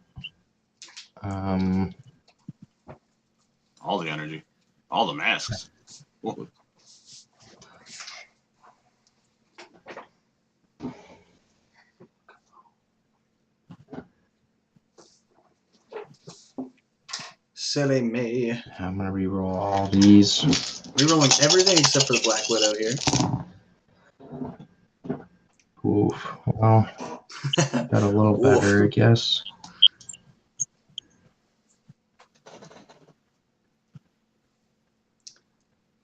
All the energy. All the masks. Whoa. Silly me. I'm going to reroll all these. Rerolling everything except for the Black Widow here. Oof. Well, got a little better, I guess.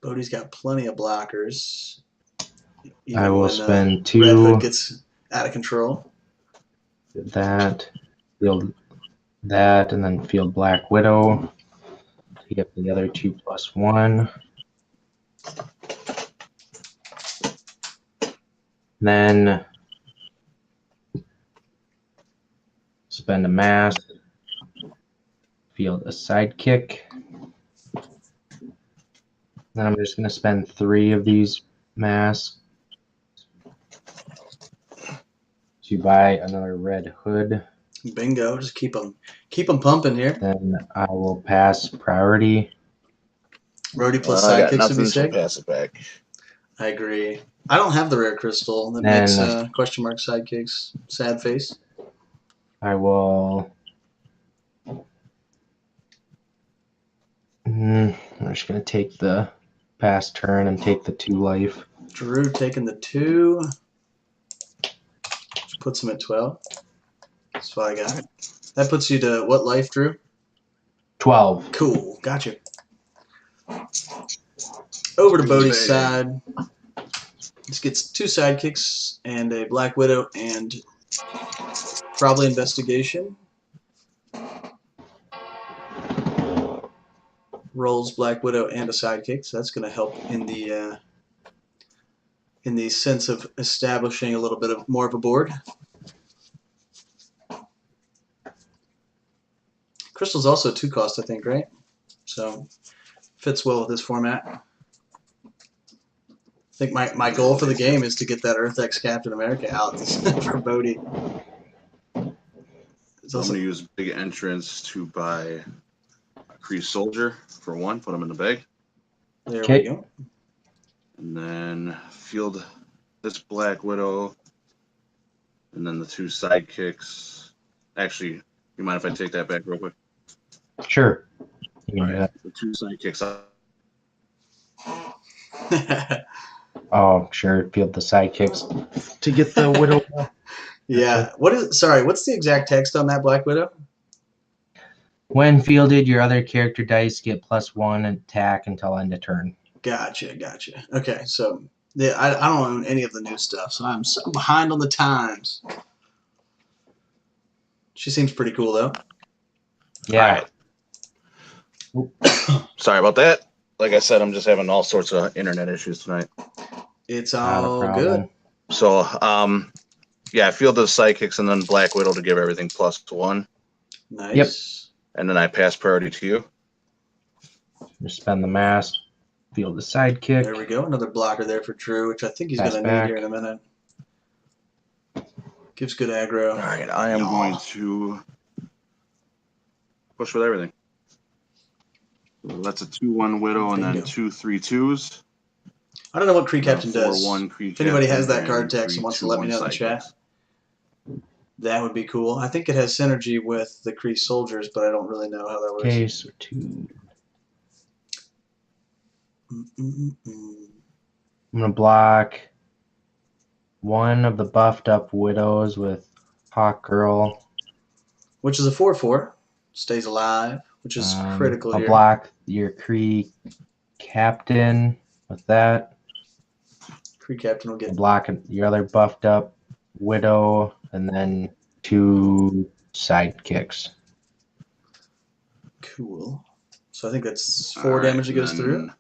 Bodie's got plenty of blockers. I will spend 2. Red Hood gets out of control. That, field that, and then field Black Widow to get the other 2+1. Then spend a mass, field a sidekick. Then I'm just going to spend 3 of these masks to buy another Red Hood. Bingo! Just keep them pumping here. Then I will pass priority. Rhodey plus sidekicks would be sick. Pass it back. I agree. I don't have the rare crystal that makes question mark sidekicks sad face. I will. I'm just going to take the pass turn and take the 2 life. Drew taking the 2. Which puts him at 12. That's what I got. That puts you to what life, Drew? 12. Cool. Gotcha. Over to Bodie's side. This gets 2 sidekicks and a Black Widow and probably investigation. rolls Black Widow and a sidekick, so that's going to help in the sense of establishing a little bit of more of a board. Crystal's also 2-cost, I think, right? So fits well with this format. I think my goal for the game is to get that Earth X Captain America out for Bodhi. I'm going to use Big Entrance to buy a Kree Soldier for 1, put him in the bag. There we go. And then field this Black Widow. And then the 2 sidekicks. Actually, you mind if I take that back real quick? Sure. You can do Right. that. The 2 sidekicks. Oh, sure. Field the sidekicks to get the Widow. Yeah. What's the exact text on that Black Widow? When fielded, your other character dice get +1 attack until end of turn. Gotcha. Okay, so yeah, I don't own any of the new stuff, so I'm so behind on the times. She seems pretty cool, though. Yeah. Sorry about that. Like I said, I'm just having all sorts of internet issues tonight. It's Not a all problem. good. So, yeah, I field the sidekicks and then Black Widow to give everything +1. Nice. Yep. And then I pass priority to you. Just spend the mask. Field the sidekick. There we go. Another blocker there for Drew, which I think he's Pass going to back. need here in a minute. Gives good All aggro. right, I am going to push with everything. So that's a 2-1 Widow and then Bingo. 2 3-2s. I don't know what Kree Captain does. 4-1 Kree If anybody Captain has that and card text and wants to let me 3-2-1 know in the chat, sidekicks. that would be cool. I think it has synergy with the Kree soldiers, but I don't really know how that works. Okay, so 2. I'm going to block one of the buffed up Widows with Hawk Girl. Which is a 4/4. Stays alive, which is critical I'll here. block your Kree Captain with that. Kree Captain will I'll get block your other buffed up Widow, and then 2 sidekicks. cool. So I think that's 4 All right, damage that goes and through. then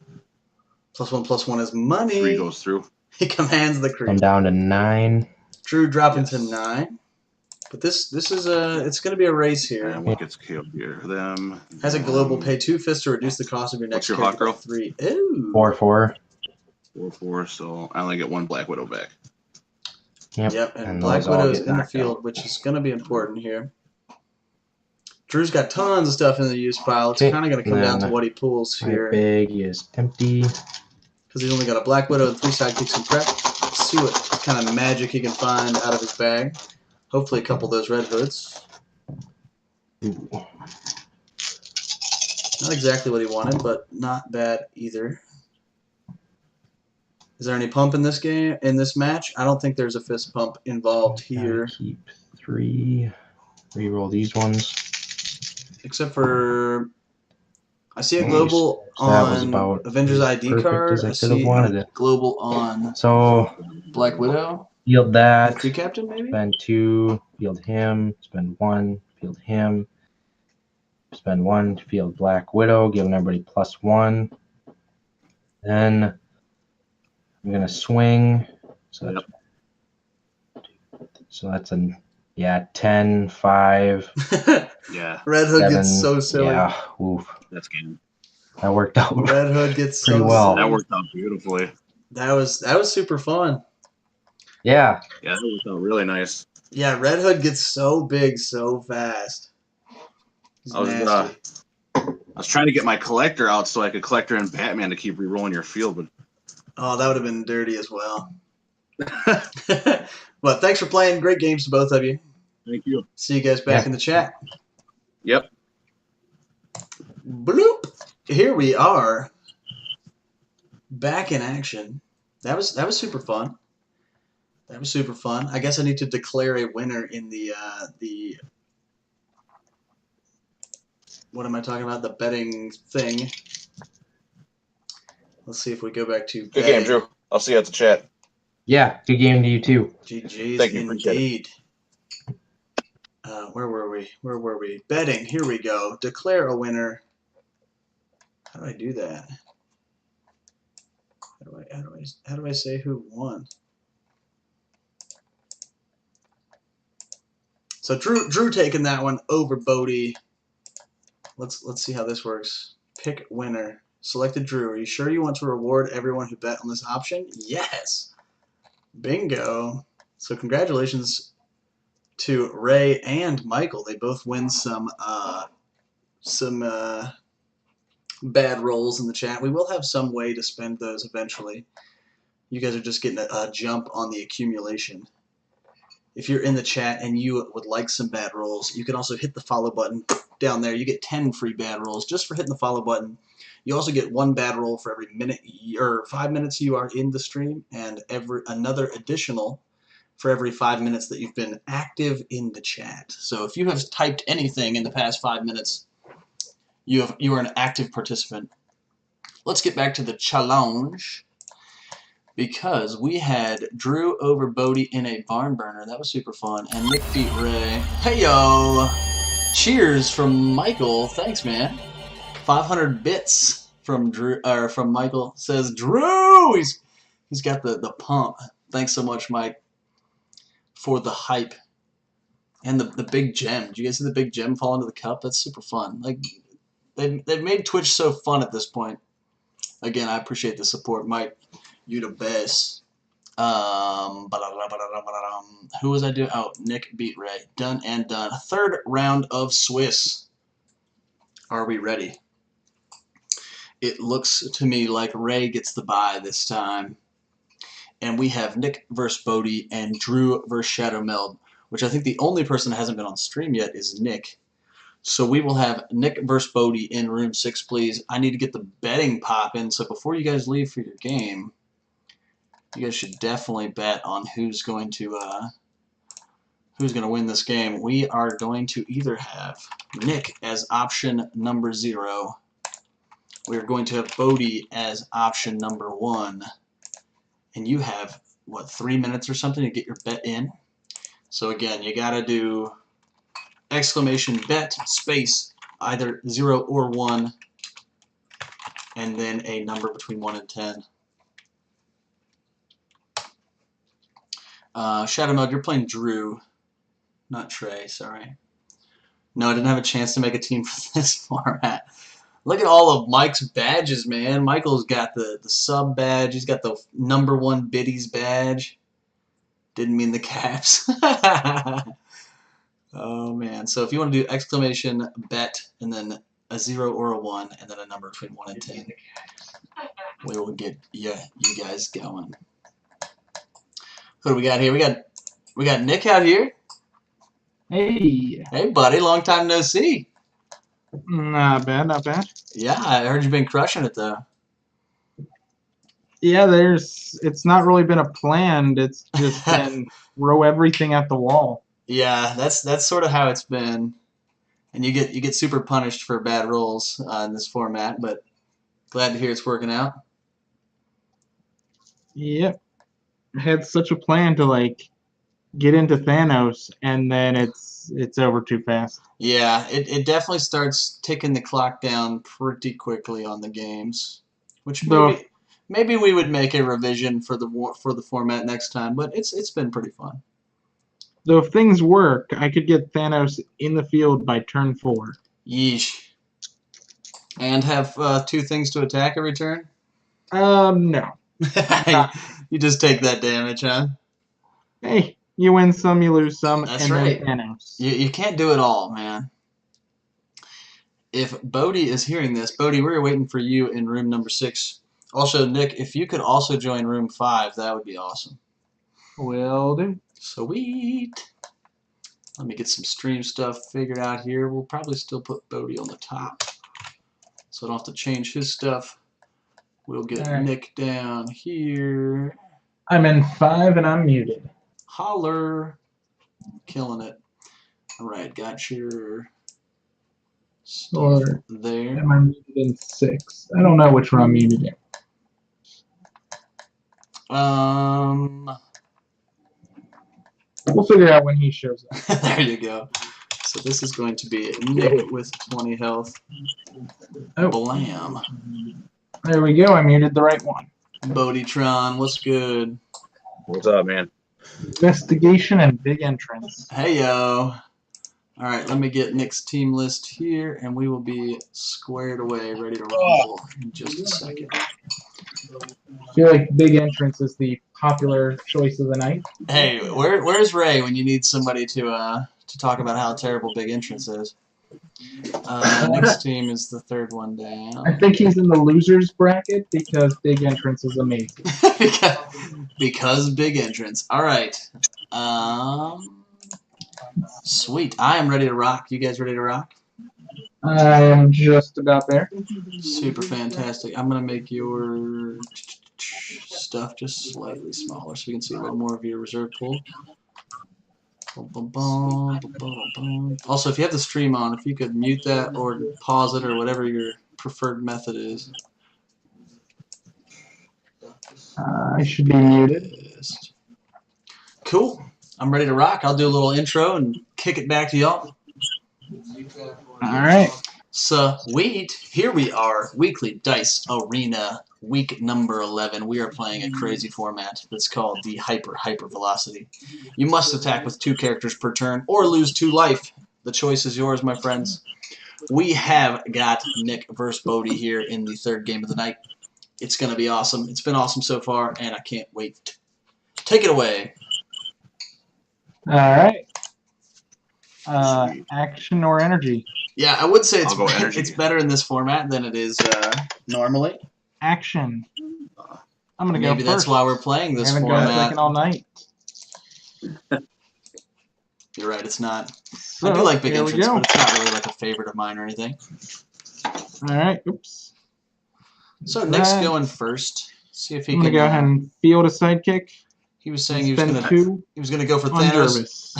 +1/+1 is money. 3 goes through. He commands the I'm Kree. down to 9. Drew dropping Yes. to 9. But this is it's going to be a race here. And what gets killed here? Them. Has a global pay 2 fists to reduce the cost of your next What's your character Hawk by 3. Ooh. 4/4. 4-4, so I only get 1 Black Widow back. Yep, and And Black those all Widow's get in the knocked field, out. which is going to be important here. Drew's got tons of stuff in the use pile. It's Okay, kind of going to come and down to then what he pulls My here. bag is empty. Because he's only got a Black Widow and 3 sidekicks in prep. Let's see what kind of magic he can find out of his bag. Hopefully a couple of those Red Hoods. Ooh. Not exactly what he wanted, but not bad either. Is there any pump in this game, in this match? I don't think there's a fist pump involved here. Keep 3. Reroll these ones. Except for, I see a Nice. global So that was on about Avengers as ID perfect card. as I I could have see wanted a it. global on So Black Widow. field And that. Kree Captain, maybe? Spend 2. Field him. Spend 1. Field him. Spend 1 to field Black Widow, giving everybody +1. Then I'm gonna swing. So that's a 10, 5, Yeah, Red Hood 7. gets so silly. Yeah, oof. that's game. That worked out. Red Hood gets Pretty so well. That silly. worked out beautifully. That was super fun. Yeah. Yeah, that worked out really nice. Yeah, Red Hood gets so big so fast. He's I was, nasty. I was trying to get my collector out so I could collector and Batman to keep re-rolling your field, but Oh, that would have been dirty as well. But thanks for playing. Great games to both of you. thank you. See you guys back Yeah. in the chat. Yep. Bloop. Here we are. Back in action. That was super fun. That was super fun. I guess I need to declare a winner in the what am I talking about? The betting thing. Let's see if we go back to Good betting. game, Drew. I'll see you at the chat. Yeah. Good game to you too. GG's Thank you, appreciate it. indeed. Where were we? Betting. Here we go. Declare a winner. How do I do that? How do I say who won? So Drew taking that one over Bodie. Let's see how this works. Pick winner. Selected Drew. Are you sure you want to reward everyone who bet on this option? Yes. Bingo. So congratulations to Ray and Michael. They both win some bad rolls in the chat. We will have some way to spend those eventually. You guys are just getting a jump on the accumulation. If you're in the chat and you would like some bad rolls, you can also hit the follow button down there. You get 10 free bad rolls just for hitting the follow button. You also get 1 bad roll for every minute or 5 minutes you are in the stream, and another additional for every 5 minutes that you've been active in the chat. So if you have typed anything in the past 5 minutes, you are an active participant. Let's get back to the challenge, because we had Drew over Bodie in a barn burner. That was super fun. And Nick beat Ray. Hey yo! Cheers from Michael. Thanks, man. 500 bits from Drew, or from Michael. Says Drew. He's got the pump. Thanks so much, Mike, for the hype and the big gem. Did you guys see the big gem fall into the cup? That's super fun. Like they've made Twitch so fun at this point. Again, I appreciate the support, Mike. You the best. Who was I doing? Oh, Nick beat Ray. Done and done. Third round of Swiss. Are we ready? It looks to me like Ray gets the bye this time. And we have Nick versus Bodie and Drew versus Shadow Meld, which I think the only person that hasn't been on stream yet is Nick. So we will have Nick versus Bodie in room 6, please. I need to get the betting popping. So before you guys leave for your game, you guys should definitely bet on who's going to win this game. We are going to either have Nick as option number 0. We are going to have Bodie as option number 1. And you have, what, 3 minutes or something to get your bet in? So again, you got to do exclamation bet space either 0 or 1, and then a number between 1 and 10. Shadow Meld, you're playing Drew, not Trey, sorry. No, I didn't have a chance to make a team for this format. Look at all of Mike's badges, man. Michael's got the sub badge. He's got the number 1 biddies badge. Didn't mean the caps. Oh, man. So if you want to do exclamation bet and then a 0 or a 1 and then a number between 1 and 10, we will get you guys going. Who do we got here? We got Nick out here. Hey. Hey, buddy. Long time no see. Not bad, not bad. Yeah, I heard you've been crushing it, though. Yeah, it's not really been a plan. It's just been throw everything at the wall. Yeah, that's sort of how it's been. And you get super punished for bad rolls in this format, but glad to hear it's working out. Yep. I had such a plan to like get into Thanos, and then it's over too fast. Yeah, it definitely starts ticking the clock down pretty quickly on the games, which maybe we would make a revision for the format next time. But it's been pretty fun. Though if things work, I could get Thanos in the field by turn 4. Yeesh. And have 2 things to attack every turn? No. You just take that damage, huh? Hey, you win some, you lose some, That's and right. then Thanos. You can't do it all, man. If Bodie is hearing this, Bodie, we're waiting for you in room number 6. Also, Nick, if you could also join room 5, that would be awesome. Will do. Sweet. Let me get some stream stuff figured out here. We'll probably still put Bodie on the top, so I don't have to change his stuff. We'll get Nick down here. I'm in 5 and I'm muted. Holler. Killing it. All right, got your stuff there. Am I muted in 6? I don't know which one I'm muted in. We'll figure out when he shows up. there you go. So this is going to be Nick with 20 health. Oh. Blam. There we go. I muted the right one. Boditron, what's good? What's up, man? Investigation and big entrance. Hey, yo. All right, let me get Nick's team list here, and we will be squared away, ready to rumble in just a second. I feel like big entrance is the popular choice of the night. Hey, where's Ray when you need somebody to talk about how terrible big entrance is? Next team is the third one down. I think he's in the losers bracket because big entrance is amazing. because big entrance. All right. Sweet. I am ready to rock. You guys ready to rock? I am just about there. Super fantastic. I'm going to make your stuff just slightly smaller so we can see a little more of your reserve pool. Also, if you have the stream on, if you could mute that or pause it or whatever your preferred method is. I should be muted. Cool. I'm ready to rock. I'll do a little intro and kick it back to y'all. Alright. Sweet. Here we are. Weekly Dice Arena. Week number 11. We are playing a crazy format that's called the HYPERVELOCITY. You must attack with 2 characters per turn or lose 2 life. The choice is yours, my friends. We have got Nick versus Bodie here in the 3rd game of the night. It's going to be awesome. It's been awesome so far, and I can't wait. Take it away. Alright. Action or energy? Yeah, I would say energy. it's better in this format than it is normally. Action. I'm going to go Maybe first. that's why we're playing this I haven't got a format. second all night. You're right, it's not. So, I do like big here we entrance, go. but it's not really like a favorite of mine or anything. Alright, oops. So Nick's going first. See if he I'm can. going to go ahead and field a sidekick. He was saying he was Spend going to. 2 He was going to go for on Thanos. Jervis.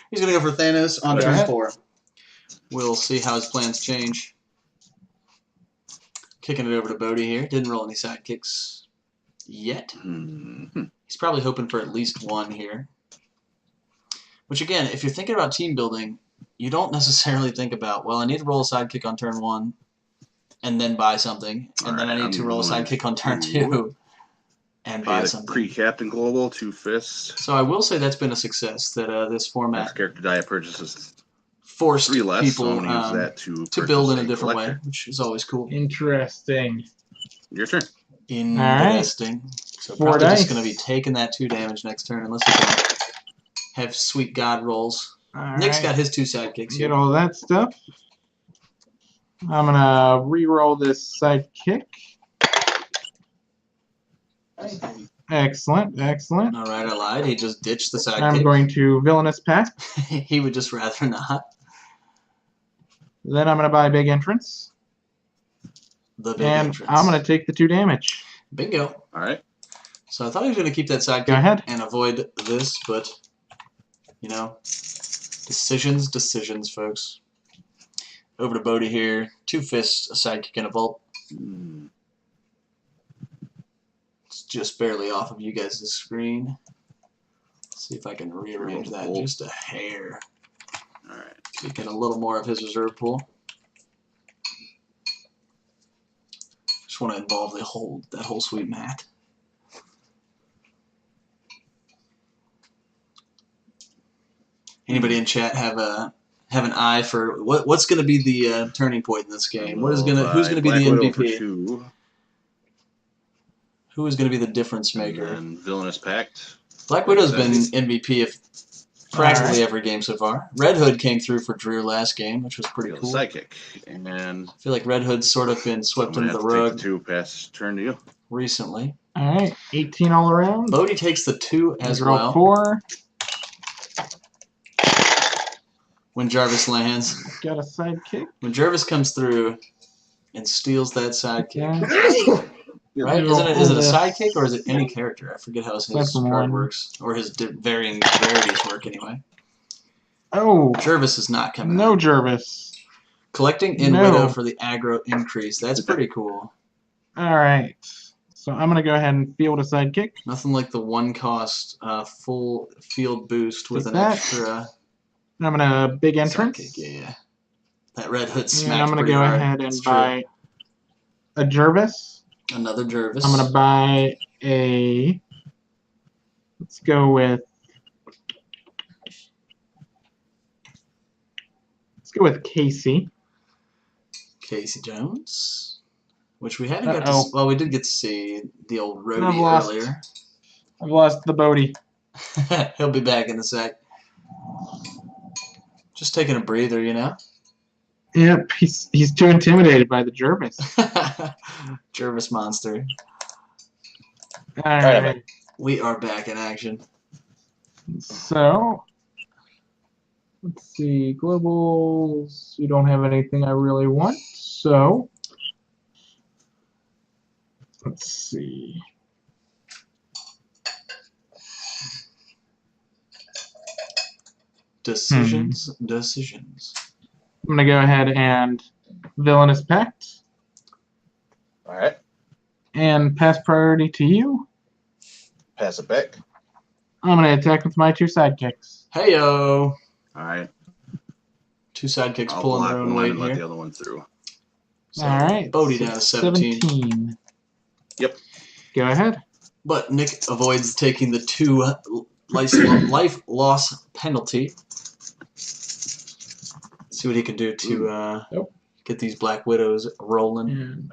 He's going to go for Thanos on Go turn ahead. 4. We'll see how his plans change. Kicking it over to Bodie here. Didn't roll any sidekicks yet. He's probably hoping for at least 1 here. Which again, if you're thinking about team building, you don't necessarily think about, well, I need to roll a sidekick on turn 1 and then buy something, and then I need to roll a sidekick on turn 2 and buy something. Pre-Captain Global, 2 fists. So I will say that's been a success that this Next format character die purchases forced 3 less, so people I'm going to use that to to build in a purchase different way, collector. which is always cool. Interesting. Your turn. Interesting. So 4 probably dice. just going to be taking that 2 damage next turn unless he can have sweet god rolls. Alright. Nick's got his 2 sidekicks Get here. all that stuff. I'm going to re-roll this sidekick. Excellent, excellent. All right, I lied. He just ditched the I'm sidekick. going to villainous pact. He would just rather not. Then I'm going to buy big entrance. The big And entrance. I'm going to take the 2 damage. Bingo. All right. So I thought he was going to keep that sidekick Go ahead. and avoid this, but, you know, decisions, folks. Over to Bodie here. 2 fists, a sidekick, and a bolt. It's just barely off of you guys' screen. Let's see if I can rearrange that just a hair. All right. So you get a little more of his reserve pool. Just want to involve that whole sweet mat. Anybody in chat have an eye for what's going to be the turning point in this game? Who's going to be the MVP? Who is going to be the difference maker? And Villainous Pact. Black Widow's been MVP of practically every game so far. Red Hood came through for Drew last game, which was pretty cool. Sidekick. And I feel like Red Hood's sort of been swept I'm under gonna the have to rug take the 2 pass turn to you. recently. Alright, 18 all around. Bodie takes the 2 as Roll well 4. when Jarvis lands. Got a sidekick. When Jarvis comes through and steals that sidekick. Yeah. Right? Is it a sidekick or is it any character? I forget how his Second card one. works. Or his varying rarities work anyway. Oh, Jervis is not coming no out. Jervis. Collecting in No. Widow for the aggro increase. That's pretty cool. Alright. So I'm going to go ahead and field a sidekick. Nothing like the 1 cost full field boost with Take an that. extra I'm gonna big entrance. Sidekick, yeah. That red hood And smacks I'm gonna pretty go hard. ahead and It's true. buy a Jervis. Another Jervis. I'm gonna buy a. Let's go with. Let's go with Casey. Casey Jones, which we haven't got to. Uh-oh. Well, we did get to see the old I've roadie lost. earlier. I've lost the Bodie. He'll be back in a sec. Just taking a breather, you know. Yep, he's too intimidated by the Jervis. Jervis monster. All right. We are back in action. So, let's see. Globals. You don't have anything I really want. So, let's see. Decisions. Hmm. Decisions. I'm going to go ahead and Villainous Pact. All right. And pass priority to you. Pass it back. I'm going to attack with my 2 sidekicks. Heyo. All right. 2 sidekicks I'll pulling block their own one weight and let the here. other one through. So All right. Bodie down to 17. 17. Yep. Go ahead. But Nick avoids taking the 2 life loss penalty. See what he can do to get these Black Widows rolling.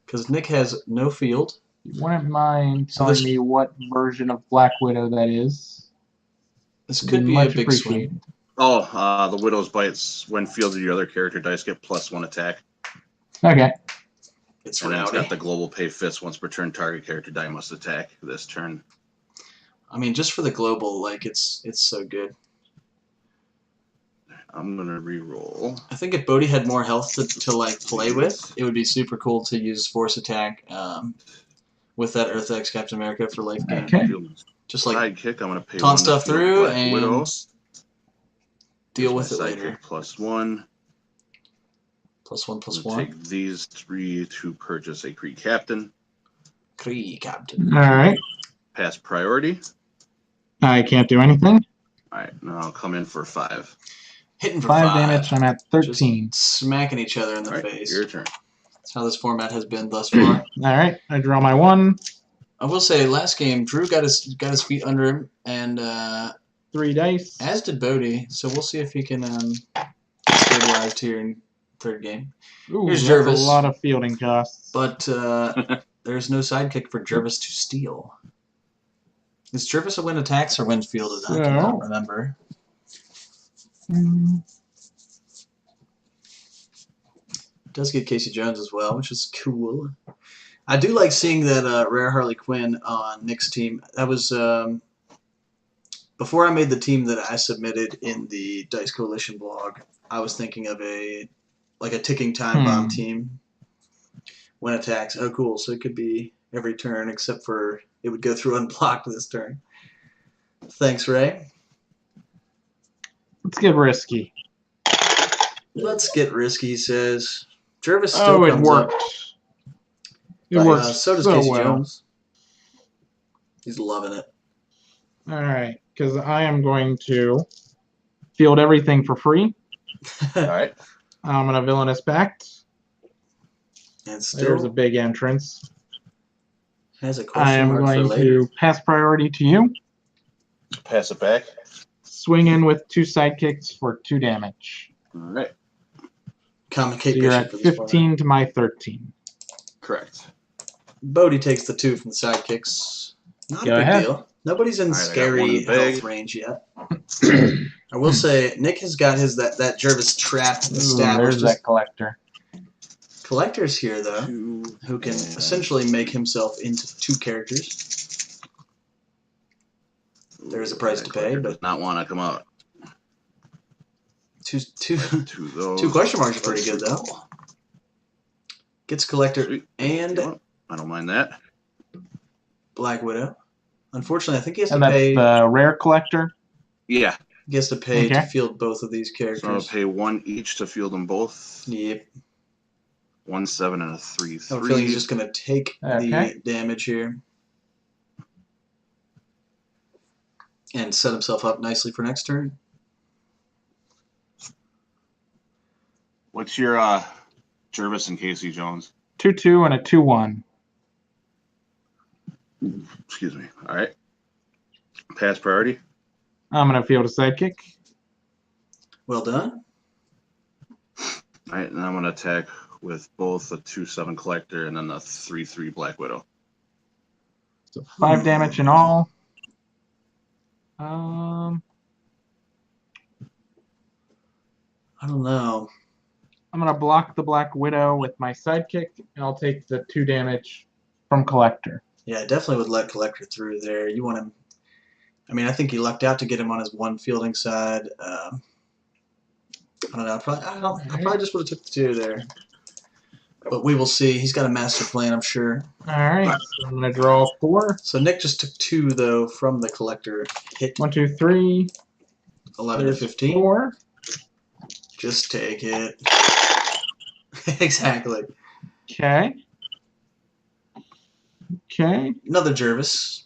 Because Nick has no field. You wouldn't mind So telling this- me what version of Black Widow that is? This It'd could be a much big appreciated. swing. Oh, the Widow's Bites. When fielded, your other character dice get +1 attack. Okay. It's And then it's rowdy. got the global pay fists. Once per turn, target character die must attack this turn. I mean, just for the global, like it's so good. I'm gonna re-roll. I think if Bodhi had more health to like play with, it would be super cool to use force attack with that Earth X Captain America for life gain. Okay. Just like Sidekick, I'm gonna pay taunt 1 to stuff field through Black and Widow. deal Gives with my it sidekick later. +1. +1 I'm gonna +1. take these 3 to purchase a Kree Captain. Kree Captain. All right. Pass priority. I can't do anything. All right, now I'll come in for 5. Hitting for 5 5 damage. I'm at 13. Just smacking each other in the All right, face. your turn. That's how this format has been thus far. All right. I draw my 1. I will say, last game, Drew got his feet under him, and 3 dice. as did Bodhi. So we'll see if he can stabilize here in third game. Ooh, here's that's Jervis. a lot of fielding costs. But there's no sidekick for Jervis to steal. Is Jervis a win attacks or win fielded? I cannot remember. Does get Casey Jones as well, which is cool. I do like seeing that Rare Harley Quinn on Nick's team. That was before I made the team that I submitted in the Dice Coalition blog. I was thinking of a ticking time bomb team. When attacks, oh cool! So it could be every turn except for it would go through unblocked this turn. Thanks, Ray. Let's get risky. Let's get risky, he says. Jervis still Oh, it comes up. worked. It But, works so does so Casey well. Jones. He's loving it. All right, because I am going to field everything for free. All right. I'm going to Villainous Pact. And There's still a big entrance. has a I question am mark for going later. to pass priority to you. Pass it back. Swing in with 2 sidekicks for 2 damage. All right. Common So Kate you're Bishop at for this 15 to my 13. Correct. Bodhi takes the 2 from the sidekicks. Not Go a big ahead. deal. Nobody's in All right, I got one scary in the bag. health range yet. I will say Nick has got his that Jervis trap Ooh, established. there's that collector. Collector's here though, 2 who can and essentially make himself into 2 characters. There is a price to pay, but does not want to come out. Two 2 of those. 2 question marks are pretty good though. Gets Collector Sweet. and I don't mind that. Black Widow. Unfortunately, I think he has to And that's pay. the rare collector. Yeah. He has to pay to Okay. field both of these So I'll characters. pay 1 each to field them both. Yep. 1 7 and a 3 I have a feeling 3. he's just going to take Okay. the damage here. And set himself up nicely for next turn. What's your Jervis and Casey Jones? 2-2 and a 2-1. Excuse me. All right. Pass priority. I'm gonna field a sidekick. Well done. All right, and I'm gonna attack with both a 2/7 collector and then a 3/3 Black Widow. So 5 damage in all. I don't know. I'm gonna block the Black Widow with my sidekick, and I'll take the 2 damage from collector. Yeah, I definitely would let collector through there. You want him. I mean, I think you lucked out to get him on his 1 fielding side. I don't know. I probably just would have took the 2 there. But we will see. He's got a master plan, I'm sure. All right, so I'm gonna draw 4. So Nick just took 2 though from the collector hit. 1, 2, 3. 11 to 15. 4. Just take it. Exactly. Okay. Okay. Another Jervis.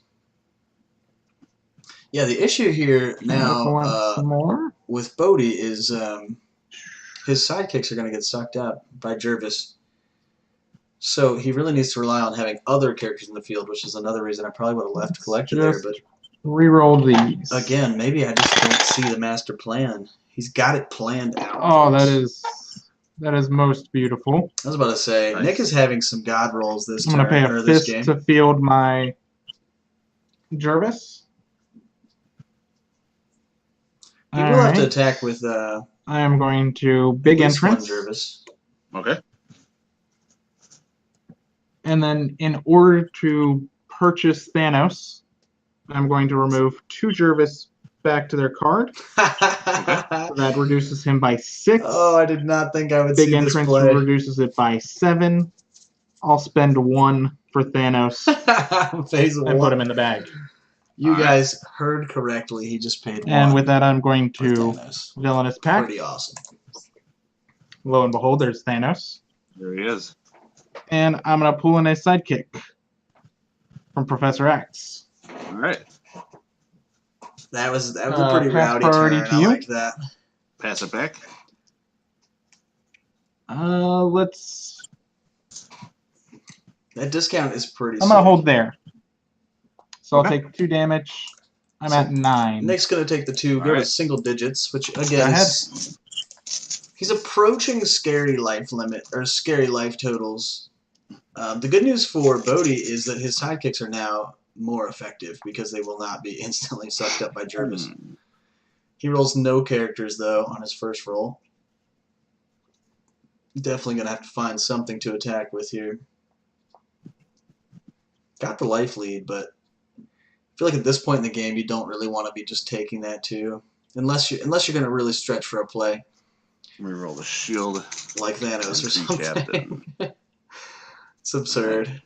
Yeah, the issue here now Some more. with Bodhi is his sidekicks are going to get sucked out by Jervis. So he really needs to rely on having other characters in the field, which is another reason I probably would have left collector there. But reroll these. again, maybe I just don't see the master plan. He's got it planned out. Oh, that is most beautiful. I was about to say, Nice. Nick is having some god rolls this I'm gonna pay turn, a or this fist game. to field my Jervis. He will have to Alright. attack with I am going to big at least one entrance, Jervis. Okay. and then in order to purchase Thanos, I'm going to remove 2 Jervis back to their card. That reduces him by 6. Oh, I did not think I would Big see this entrance play. reduces it by 7. I'll spend 1 for Thanos Phase and put him in the bag. You All right. guys heard correctly. He just paid And one with that, I'm going for to Thanos. Villainous Pact. Pretty awesome. Lo and behold, there's Thanos. There he is. And I'm going to pull in a sidekick from Professor X. All right. That was a pretty pass rowdy priority turn. to I you. like that. Pass it back. Let's. That discount is pretty. I'm going to sick. hold there. So Okay. I'll take 2 damage. I'm So at 9. Nick's gonna take the 2, go to Alright. single digits, which Go again ahead. he's approaching scary life limit or scary life totals. The good news for Bodhi is that his sidekicks are now more effective because they will not be instantly sucked up by Jervis. He rolls no characters though on his first roll. Definitely gonna have to find something to attack with here. Got the life lead, but I feel like at this point in the game, you don't really want to be just taking that too, unless you're going to really stretch for a play Reroll the shield. like Thanos or Free something. Captain. It's absurd.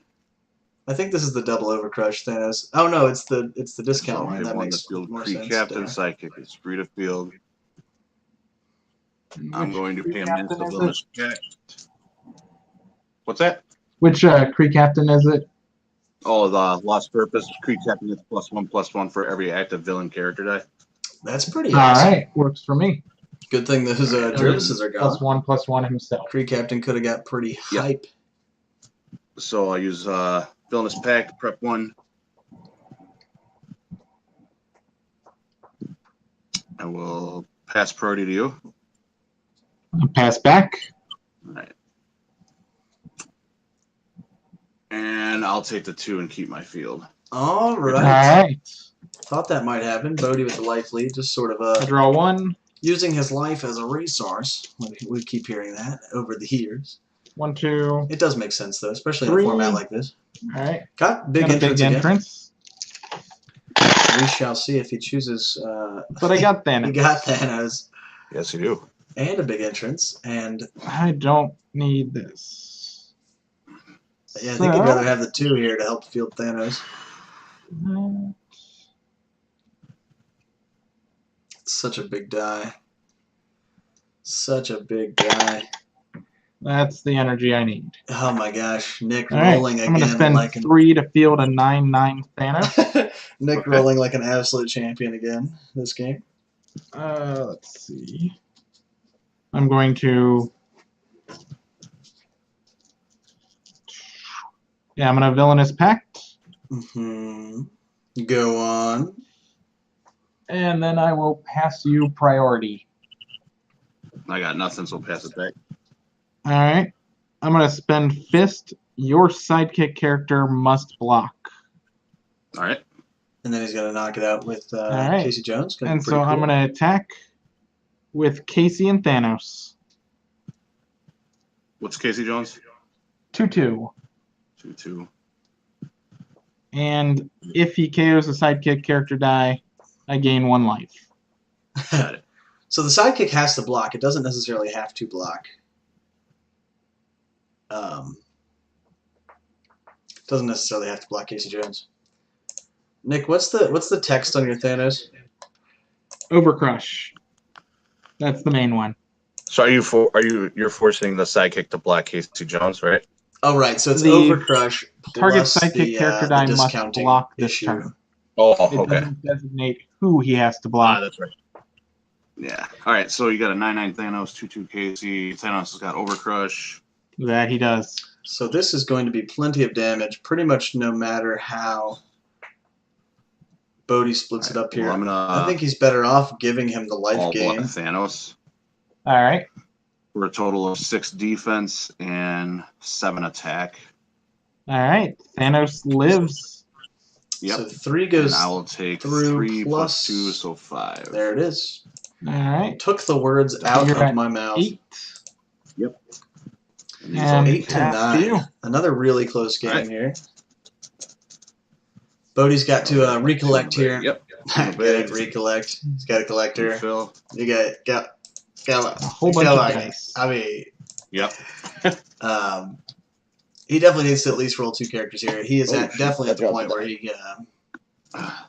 I think this is the double overcrush Thanos. Oh no, it's the discount So one. I That won the makes field. more Free sense. Captain. there. Sidekick is free to field. I'm Which going to Kree pay him captain into is it? Villainous Pact. What's that? Which Kree captain is it? Oh, the Lost Purpose. Creed Captain gets +1/+1 for every active villain character die. That's pretty All awesome. right, works for me. Good thing those Jervises are gone. +1/+1 himself. Kree Captain could have got pretty Yeah. hype. So I'll use Villainous Pact, prep 1. I will pass priority to you. I'll pass back. All right. And I'll take the 2 and keep my field. All All right. right. Thought that might happen. Bodhi with the life lead, just sort of I draw 1, using his life as a resource. We keep hearing that over the years. 1, 2. It does make sense though, especially in a 3. format like this. All right. Got big Got a entrance big again. entrance. We shall see if he chooses. But I got He Thanos. got Thanos Yes, you do. and a big entrance, and I don't need this. yeah, I think you'd rather have the 2 here to help field Thanos. It's such a big die. Such a big die. That's the energy I need. Oh my gosh, Nick All right. rolling I'm going to again spend like an 3 to field a 9/9 Thanos. Nick Okay. rolling like an absolute champion again this game. Let's see. I'm going to Okay, I'm gonna Villainous Pact. Go on. And then I will pass you priority. I got nothing, so pass it back. Alright. I'm gonna spend Fist. Your sidekick character must block. All right. And then he's going to knock it out with right. Casey Jones. And so I'm gonna attack with Casey and Thanos. What's Casey Jones? 2/2. 2/2. And if he KOs a sidekick character die, I gain 1 life. Got it. So the sidekick has to block. It doesn't necessarily have to block. Doesn't necessarily have to block Casey Jones. Nick, what's the text on your Thanos? Overcrush. That's the main one. So you're forcing the sidekick to block Casey Jones, right? Oh, right. So it's The Overcrush plus target sidekick character die must discounting block this issue. turn. Oh, It okay. doesn't designate who he has to block. That's right. Yeah. All right. So you got a 9/9 Thanos, 2/2 Casey. Thanos has got Overcrush. That he does. So this is going to be plenty of damage, pretty much no matter how Bodhi splits it up here. Well, I'm gonna I think he's better off giving him the life all block gain. Thanos All right. for a total of 6 defense and 7 attack. All right. Thanos lives. Yep. So 3 And goes I will take through 3 plus- plus 2, so 5. There it is. All right. Took the words out You're of at my mouth. 8. Yep. And these And are 8 to pass to you. 9. Another really close game Right. here. Bodhi's got to recollect here. Yep. Good, recollect. He's got a collector. Refill. You got A whole bunch of dice. I mean, Yep. he definitely needs to at least roll 2 characters here. He is Oh, at, shoot. definitely at the That point dropped where the he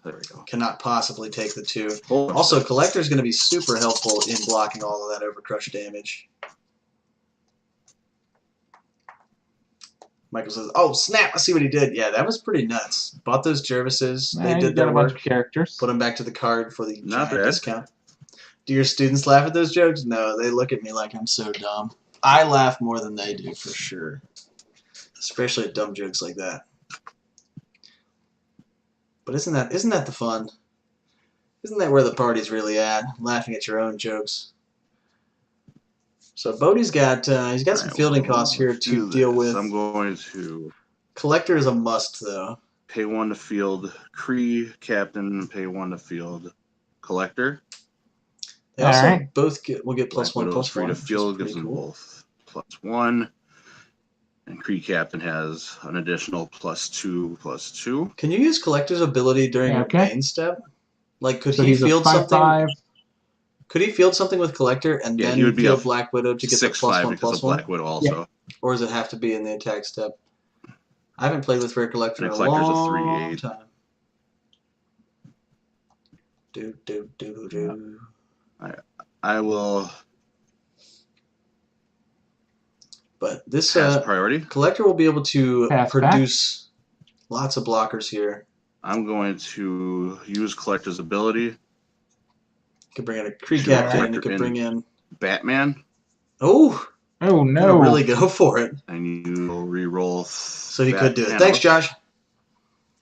There we go. cannot possibly take the 2. Oh, Also, Collector is going to be super helpful in blocking all of that Overcrush damage. Michael says, "Oh snap! I see what he did. Yeah, that was pretty nuts. Bought those Jervises. They You did got their a bunch work. of characters. Put them back to the card for the Not giant bad. discount." Do your students laugh at those jokes? No, they look at me like I'm so dumb. I laugh more than they do, for sure. Especially at dumb jokes like that. But isn't that the fun? Isn't that where the party's really at? Laughing at your own jokes. So Bodhi's got he's got some Alright, fielding well, costs here let's to do deal this. with. I'm going to Collector is a must though. pay 1 to field Kree Captain, pay 1 to field Collector. They also Alright. both will get Black +1 Widow's +1. free to which is field, pretty gives them cool. both +1. And Kree Captain has an additional +2 +2. Can you use Collector's ability during Okay. your main step? Like, could So he he's a field 5/5. something? Could he field something with Collector and Yeah, then he would be field a Black Widow to get the 6/5 +1 because of +1? Black Widow also. Or does it have to be in the attack step? I haven't played with Rare Collector in And a Collector's a long 3/8. time. Do. I will But this pass priority. Collector will be able to Pass produce lots of blockers here. I'm going to use Collector's ability. You could bring in a Kree Sure. Captain. You Collector could bring in. Batman, Oh, Oh no! no! Really go for it. and you will re-roll. So he could do it. Thanks, Josh.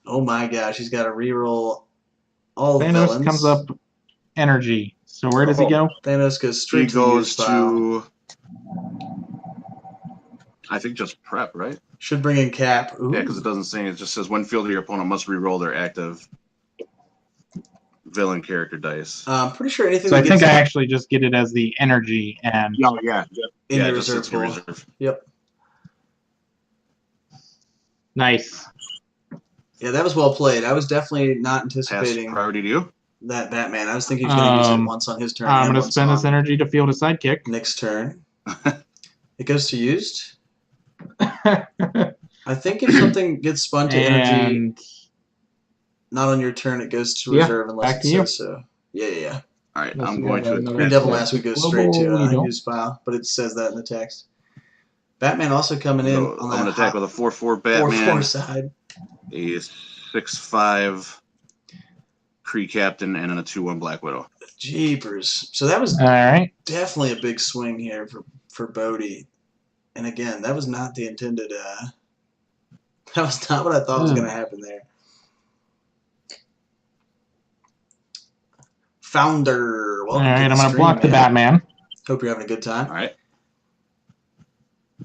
Oh my gosh, he's got to reroll all the Thanos villains. comes up energy. So where does he go? Thanos goes He straight to the use goes file. to, I think, just prep, right? Should bring in Cap. Ooh. Yeah, because it doesn't say. It just says when field, your opponent must re-roll their active villain character dice. I'm pretty sure anything So I that think gets I actually just get it as the energy and Oh yeah, in yeah, your it just reserve sits in your pool. reserve. Yep. nice. Yeah, that was well played. I was definitely not Pass anticipating priority to you. that Batman. I was thinking he was going to use it once on his turn. I'm and going to once spend this on energy to field a sidekick. Nick's turn. It goes to used. I think if something gets spun to energy, and not on your turn, it goes to Yeah, reserve unless back it to you. says so. Yeah. All right, Unless I'm you going have to another- Green attack. Devil Mask would go straight to Global, you don't. use file, but it says that in the text. Batman also coming in So on I'm that going to attack with a 4/4 Batman, 4/4 side. a 6/5 Kree Captain, and then a 2/1 Black Widow. Jeepers. So that was all right. definitely a big swing here for Bodhi. And again, that was not the intended That was not what I thought was going to happen there. Founder. All right, I'm going to block the Batman. Hope you're having a good time. All right.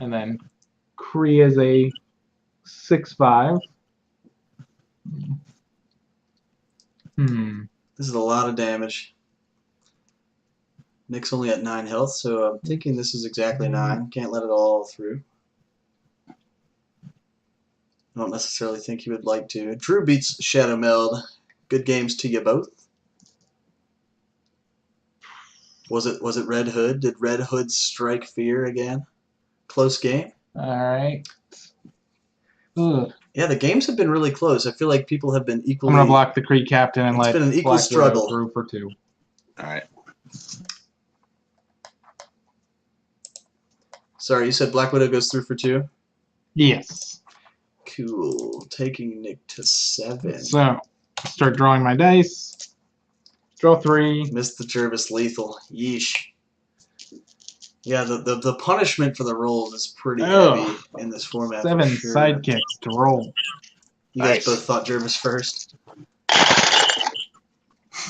And then Kree is a 6/5. This is a lot of damage. Nick's only at 9 health, so I'm thinking this is exactly 9. Can't let it all through. I don't necessarily think he would like to. Drew beats Shadow Meld. Good games to you both. Was it Red Hood? Did Red Hood strike fear again? Close game. All right. Ugh. Yeah, the games have been really close. I feel like people have been equally. I'm gonna block the Kree captain and It's let been an equal Black struggle. Widow through for 2. All right. Sorry, you said Black Widow goes through for 2? Yes. Cool. Taking Nick to 7. So start drawing my dice. Draw 3. Missed the Jervis lethal. Yeesh. Yeah, the punishment for the rolls is pretty heavy in this format. 7 for sure. sidekicks to roll. You guys both thought Jervis first.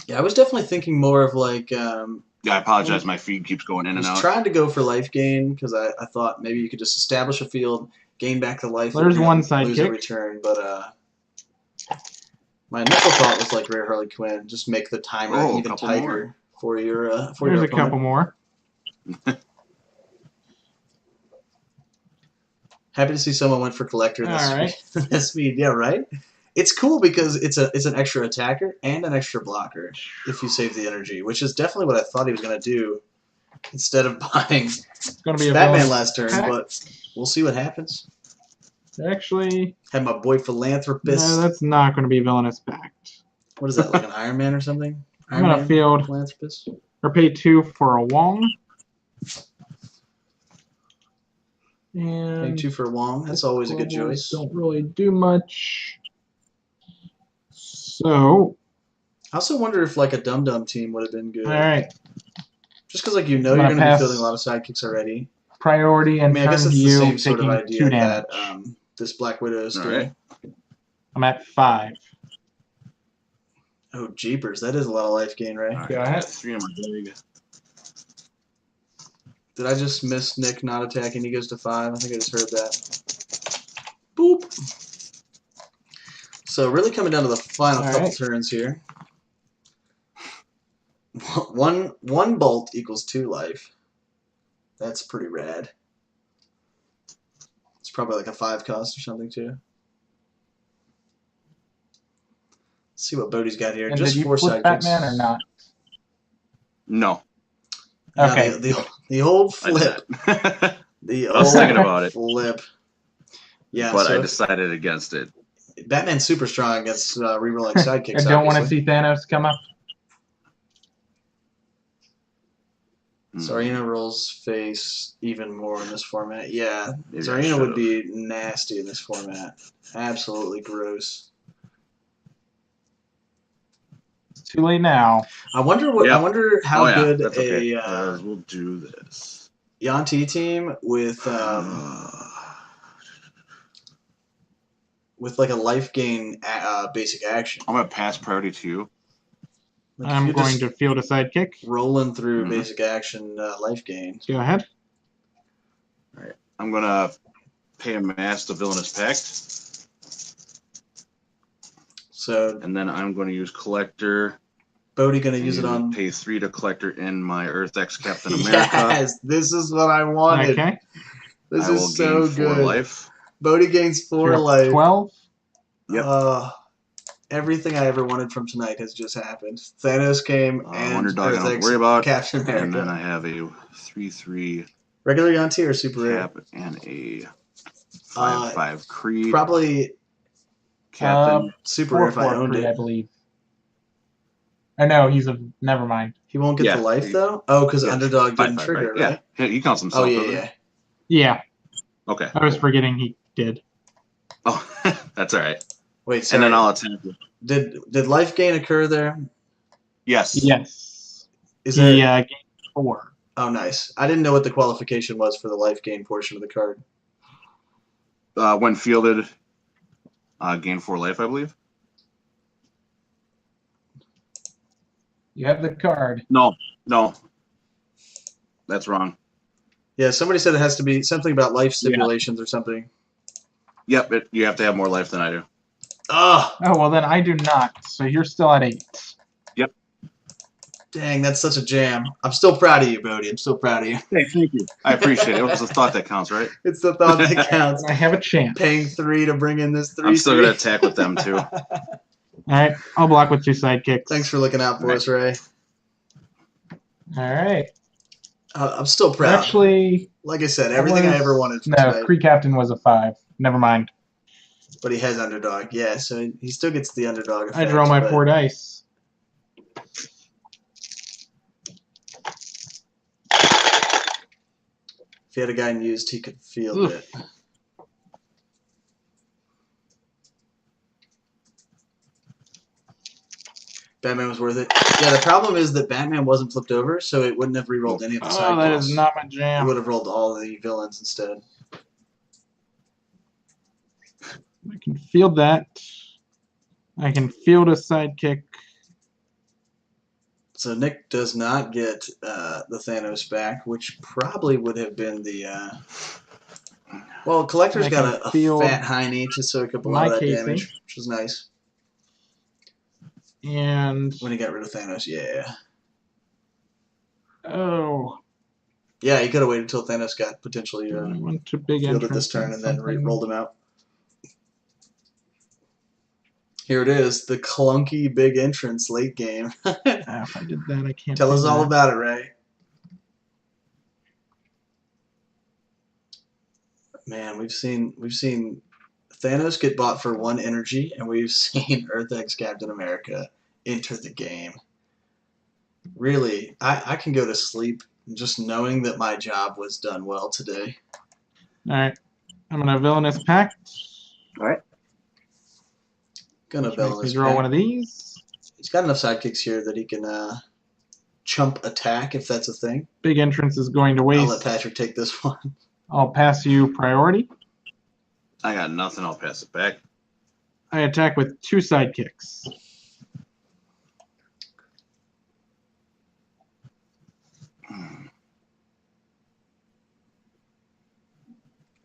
Yeah, I was definitely thinking more of like. Yeah, I apologize. My feed keeps going in I and was out. trying to go for life gain because I thought maybe you could just establish a field, gain back the life. There's one lose a sidekick. return, but my initial thought was like Rare Harley Quinn, just make the timer Oh, a even couple tighter for your for There's your a couple more. Happy to see someone went for collector this All right. this speed. Yeah, right. It's cool because it's an extra attacker and an extra blocker if you save the energy, which is definitely what I thought he was gonna do instead of buying It's gonna be a Batman villain. last turn. But we'll see what happens. Actually, Had my boy Philanthropist. no, that's not going to be villainous pact. What is that, like an Iron Man or something? I'm going to field Philanthropist? or pay 2 for a Wong. And Paying 2 for Wong. That's always a good globals choice. Don't really do much. So, I also wonder if like a Dum Dum team would have been good. all right. Just because like you know I'm you're gonna going to be pass. fielding a lot of sidekicks already. Priority and I mean, I guess turn it's to the you, same sort of taking idea 2 damage. that this Black Widow is All doing. right. I'm at 5. Oh, jeepers. That is a lot of life gain, right? All right. Go I ahead. got 3 on my leg. Did I just miss Nick not attacking? He goes to 5. I think I just heard that. Boop. So really coming down to the final All couple right. turns here. One bolt equals 2 life. That's pretty rad. It's probably like a 5 cost or something too. Let's see what Bodhi's got here. And Just did you 4 flip sidekicks. Batman or not? No. Yeah, Okay. the old I did flip. not. The I was old thinking about it. flip. Yeah, But so I decided against it. Batman's super strong against rerolling sidekicks. I don't want to obviously. see Thanos come up. Zarina rolls face even more in this format. Yeah, Maybe I Zarina would should've. be nasty in this format. Absolutely gross. It's too late now. I wonder what. Yeah. I wonder how Oh, yeah. good That's okay. a We'll do this. Yanti team with like a life gain basic action. I'm going to pass priority to you. Like if I'm you're going just to field a sidekick. rolling through Mhm. basic action life gain. Go ahead. I'm going to pay a mass to Villainous Pact. So And then I'm going to use Collector. Bodhi gonna use it and on. Pay 3 to Collector in my Earth X Captain America. Yes, this is what I wanted. Okay. This I will is so gain 4 good. life. Bodhi gains 4 You're up to life. 12. Yep. Everything I ever wanted from tonight has just happened. Thanos came and Wonder Dog I don't Earth have X to worry about. Captain America. And then I have a 3/3 Regular Yanti or super rare? Cap and a 5/5 Kree Probably Captain. super rare if I 4/4 owned Kree, I it. believe. I know he's a. Never mind. He won't get Yeah, the life he- though. Oh, because yeah, Underdog didn't 5/5, trigger, right? right? Yeah, he counts Oh himself. yeah, doesn't he? yeah. Yeah, Okay. I was forgetting he did. Oh, that's all right. Wait, sorry. And then I'll attack you. Did life gain occur there? Yes. Yes. Is He there? gained 4. Oh, nice. I didn't know what the qualification was for the life gain portion of the card. When fielded, Gain 4 life, I believe. You have the card. No. That's wrong. Yeah, somebody said it has to be something about life stipulations or something. Yep, you have to have more life than I do. Oh, well then I do not. So you're still at 8. Yep. Dang, that's such a jam. I'm still proud of you, Bodie. I'm still proud of you. Hey, thank you. I appreciate it. It was the thought that counts, right? It's the thought that counts. I have a chance. Paying 3 to bring in this 3. I'm still going to attack with them, too. Alright, I'll block with 2 sidekicks. Thanks for looking out for us, Ray. Alright. I'm still proud. Actually, like I said, everything I ever wanted from tonight. Kree Captain was a 5. Never mind. But he has underdog. Yeah, so he still gets the underdog effect. I draw my 4 dice. If he had a guy used, he could field it. Batman was worth it. Yeah, the problem is that Batman wasn't flipped over, so it wouldn't have re-rolled any of the side that calls. is not my It jam. would have rolled all the villains instead. I can field that. I can field a sidekick. So Nick does not get the Thanos back, which probably would have been the... Well, Collector's got a fat hiney just so he could blow that damage, which was nice. And... When he got rid of Thanos, yeah. Oh. Yeah, he could have waited until Thanos got potentially fielded this turn and then rolled him out. Here it is, the clunky big entrance late game. If I did that, I can't. Tell us all about it, Ray. Man, we've seen Thanos get bought for 1 energy, and we've seen Earth X Captain America enter the game. Really, I can go to sleep just knowing that my job was done well today. All right, I'm gonna villainous pact. All right. Gonna villainous draw one of these. He's got enough sidekicks here that he can chump attack if that's a thing. Big entrance is going to waste. I'll let Patrick take this one. I'll pass you priority. I got nothing. I'll pass it back. I attack with 2 sidekicks.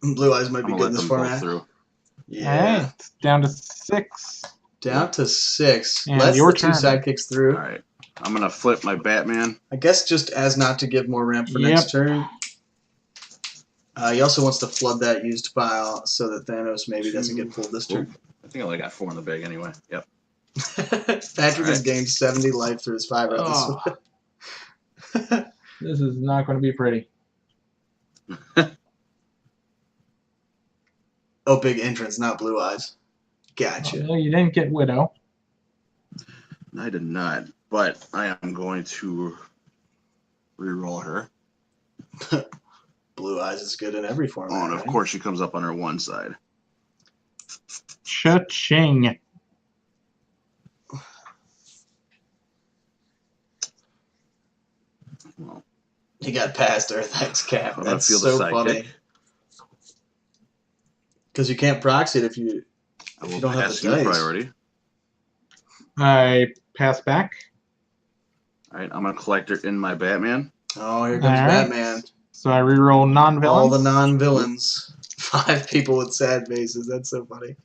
Blue Eyes might be good in this format. Through. Yeah. All right, down to 6. Down to 6. And Let's your the 2 turn. sidekicks through. All right. I'm going to flip my Batman. I guess just as not to give more ramp for next turn. He also wants to flood that used pile so that Thanos maybe doesn't get pulled this turn. I think I only got 4 in the bag anyway. Yep. Patrick has gained 70 life through his 5 rounds. This is not going to be pretty. Oh, big entrance, not Blue Eyes. Gotcha. Oh, you didn't get Widow. I did not, but I am going to re-roll her. Blue Eyes is good in every format. Oh, and of course she comes up on her 1 side. Cha-ching. Well, He got past Earth X Cap. I'm gonna That's feel the so sidekick. funny. Because you can't proxy it if you don't have the dice. Priority. I pass back. All right, I'm going to collect her in my Batman. Oh, here comes All right. Batman. So I reroll non-villains. All the non-villains. 5 people with sad faces. That's so funny.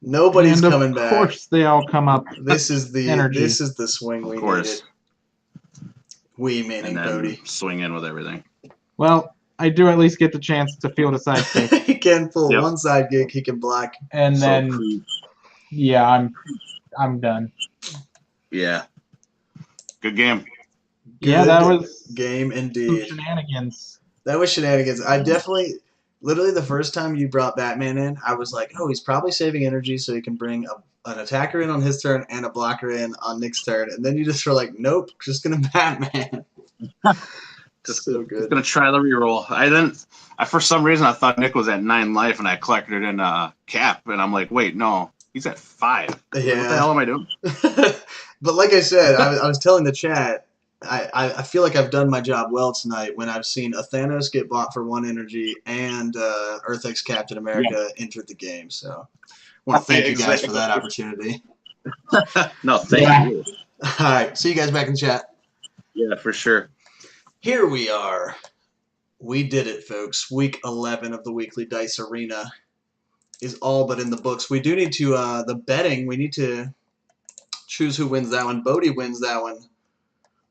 Nobody's and coming back. Of course, they all come up. This is the Energy. This is the swing we needed. We meaning And then Bodie. swing in with everything. Well, I do at least get the chance to field a sidekick. He can pull Yep. 1 side gig. He can block. And So then, Kree- yeah, I'm done. yeah. Good game. Yeah, that Good was game some indeed. shenanigans. That was shenanigans. I definitely, literally, the first time you brought Batman in, I was like, oh, he's probably saving energy so he can bring an attacker in on his turn and a blocker in on Nick's turn. And then you just were like, nope, just gonna Batman. So good. Gonna try the reroll. For some reason I thought Nick was at 9 life and I collected it in Cap, and I'm like, wait, no, he's at 5. What the hell am I doing? But like I said, I was telling the chat, I feel like I've done my job well tonight when I've seen a Thanos get bought for 1 energy and Earth X Captain America entered the game. So Want to thank Yeah, you guys for exactly. that opportunity. No, thank you. All right, see you guys back in chat. Yeah, for sure. Here we are. We did it, folks. Week 11 of the Weekly Dice Arena is all but in the books. We do need to, the betting, we need to choose who wins that one. Bodie wins that one,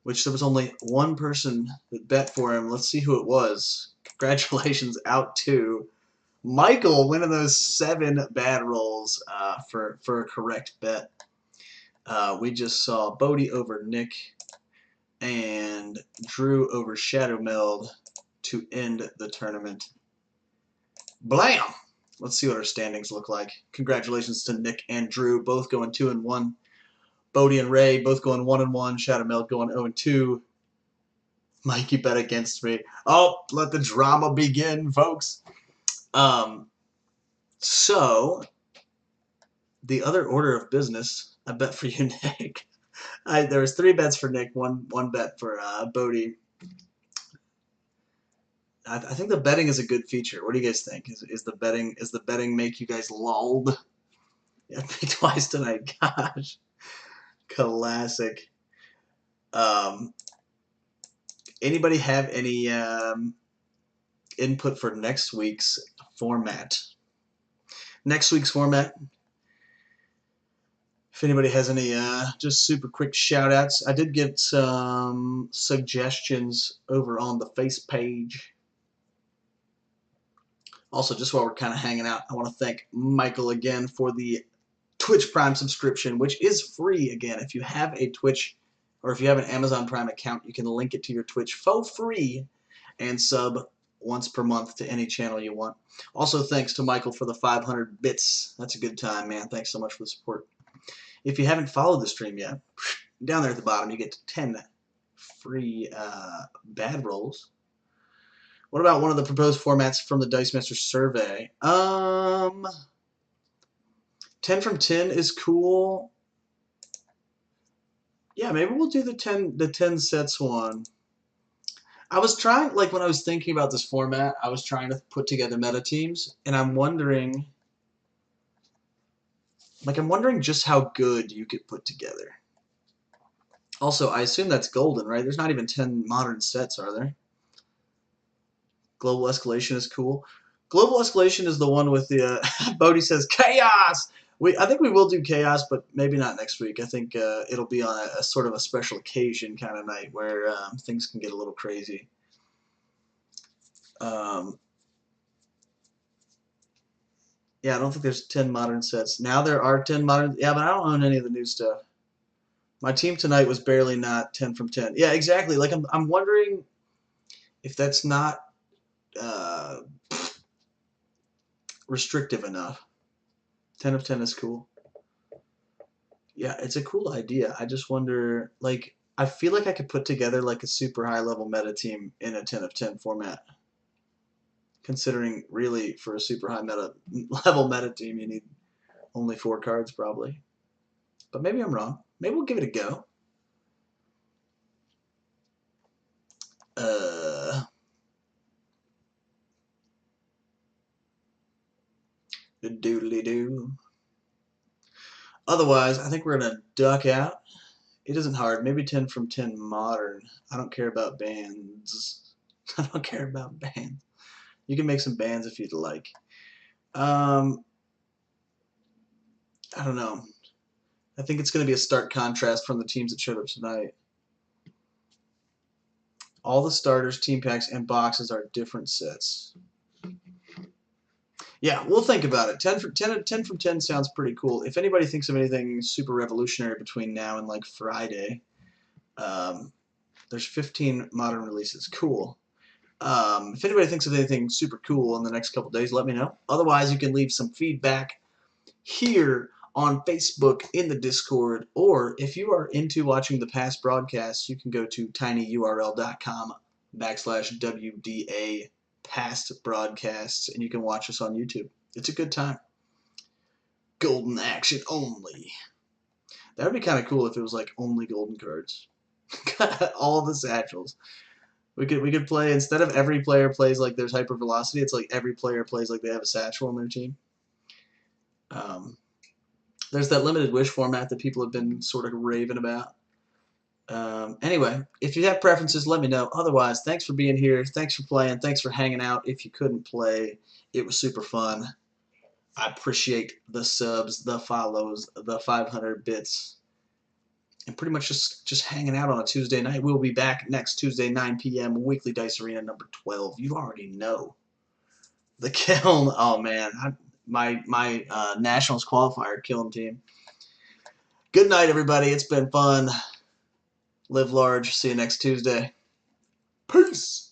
which there was only one person that bet for him. Let's see who it was. Congratulations out to Michael winning those 7 bad rolls for a correct bet. We just saw Bodie over Nick and Drew over Shadow Meld to end the tournament. Blam! Let's see what our standings look like. Congratulations to Nick and Drew, both going 2-1. Bodie and Ray both going 1-1. Shadow Meld going 0-2. Mikey bet against me. Oh, let the drama begin, folks. So, the other order of business, I bet for you, Nick. There was 3 bets for Nick, one bet for Bodie. I think the betting is a good feature. What do you guys think? Is the betting make you guys lulled? Yeah, me twice tonight. Gosh, classic. Anybody have any input for next week's format? Next week's format. If anybody has any just super quick shout outs. I did get some suggestions over on the face page. Also, just while we're kind of hanging out, I want to thank Michael again for the Twitch Prime subscription, which is free. Again, if you have a Twitch or if you have an Amazon Prime account, you can link it to your Twitch for free and sub once per month to any channel you want. Also, thanks to Michael for the 500 bits. That's a good time, man. Thanks so much for the support. If you haven't followed the stream yet, down there at the bottom, you get 10 free bad rolls. What about one of the proposed formats from the Dice Master survey? 10 from 10 is cool. Yeah, maybe we'll do the 10 sets one. I was trying, like when I was thinking about this format, I was trying to put together meta teams, and I'm wondering just how good you could put together. Also, I assume that's golden, right? There's not even 10 modern sets, are there? Global Escalation is cool. Global Escalation is the one with the Bodhi says chaos. I think we will do chaos, but maybe not next week. I think it'll be on a sort of a special occasion kind of night where things can get a little crazy. Yeah, I don't think there's 10 modern sets. Now there are 10 modern. Yeah, but I don't own any of the new stuff. My team tonight was barely not 10 from 10. Yeah, exactly. Like I'm wondering if that's not restrictive enough. 10 of 10 is cool. Yeah, it's a cool idea. I just wonder, like, I feel like I could put together like a super high level meta team in a 10 of 10 format. Considering really for a super high level meta team you need only 4 cards probably. But maybe I'm wrong. Maybe we'll give it a go. Doodly-doo. Otherwise, I think we're going to duck out. It isn't hard. Maybe 10 from 10 modern. I don't care about bands. I don't care about bands. You can make some bands if you'd like. I don't know. I think it's going to be a stark contrast from the teams that showed up tonight. All the starters, team packs, and boxes are different sets. Yeah, we'll think about it. 10 from 10 sounds pretty cool. If anybody thinks of anything super revolutionary between now and like Friday, there's 15 modern releases. Cool. If anybody thinks of anything super cool in the next couple days, let me know. Otherwise, you can leave some feedback here on Facebook in the Discord, or if you are into watching the past broadcasts, you can go to tinyurl.com/WDA past broadcasts, and you can watch us on YouTube. It's a good time. Golden action only. That would be kind of cool if it was like only golden cards. All the satchels. We could play, instead of every player plays like there's hypervelocity, it's like every player plays like they have a satchel on their team. There's that limited wish format that people have been sort of raving about. Anyway, if you have preferences, let me know. Otherwise, thanks for being here. Thanks for playing. Thanks for hanging out. If you couldn't play, it was super fun. I appreciate the subs, the follows, the 500 bits, and pretty much just hanging out on a Tuesday night. We'll be back next Tuesday, 9 p.m. Weekly Dice Arena number 12. You already know. The Kiln. Oh man, my Nationals qualifier Kiln team. Good night, everybody. It's been fun. Live large. See you next Tuesday. Peace.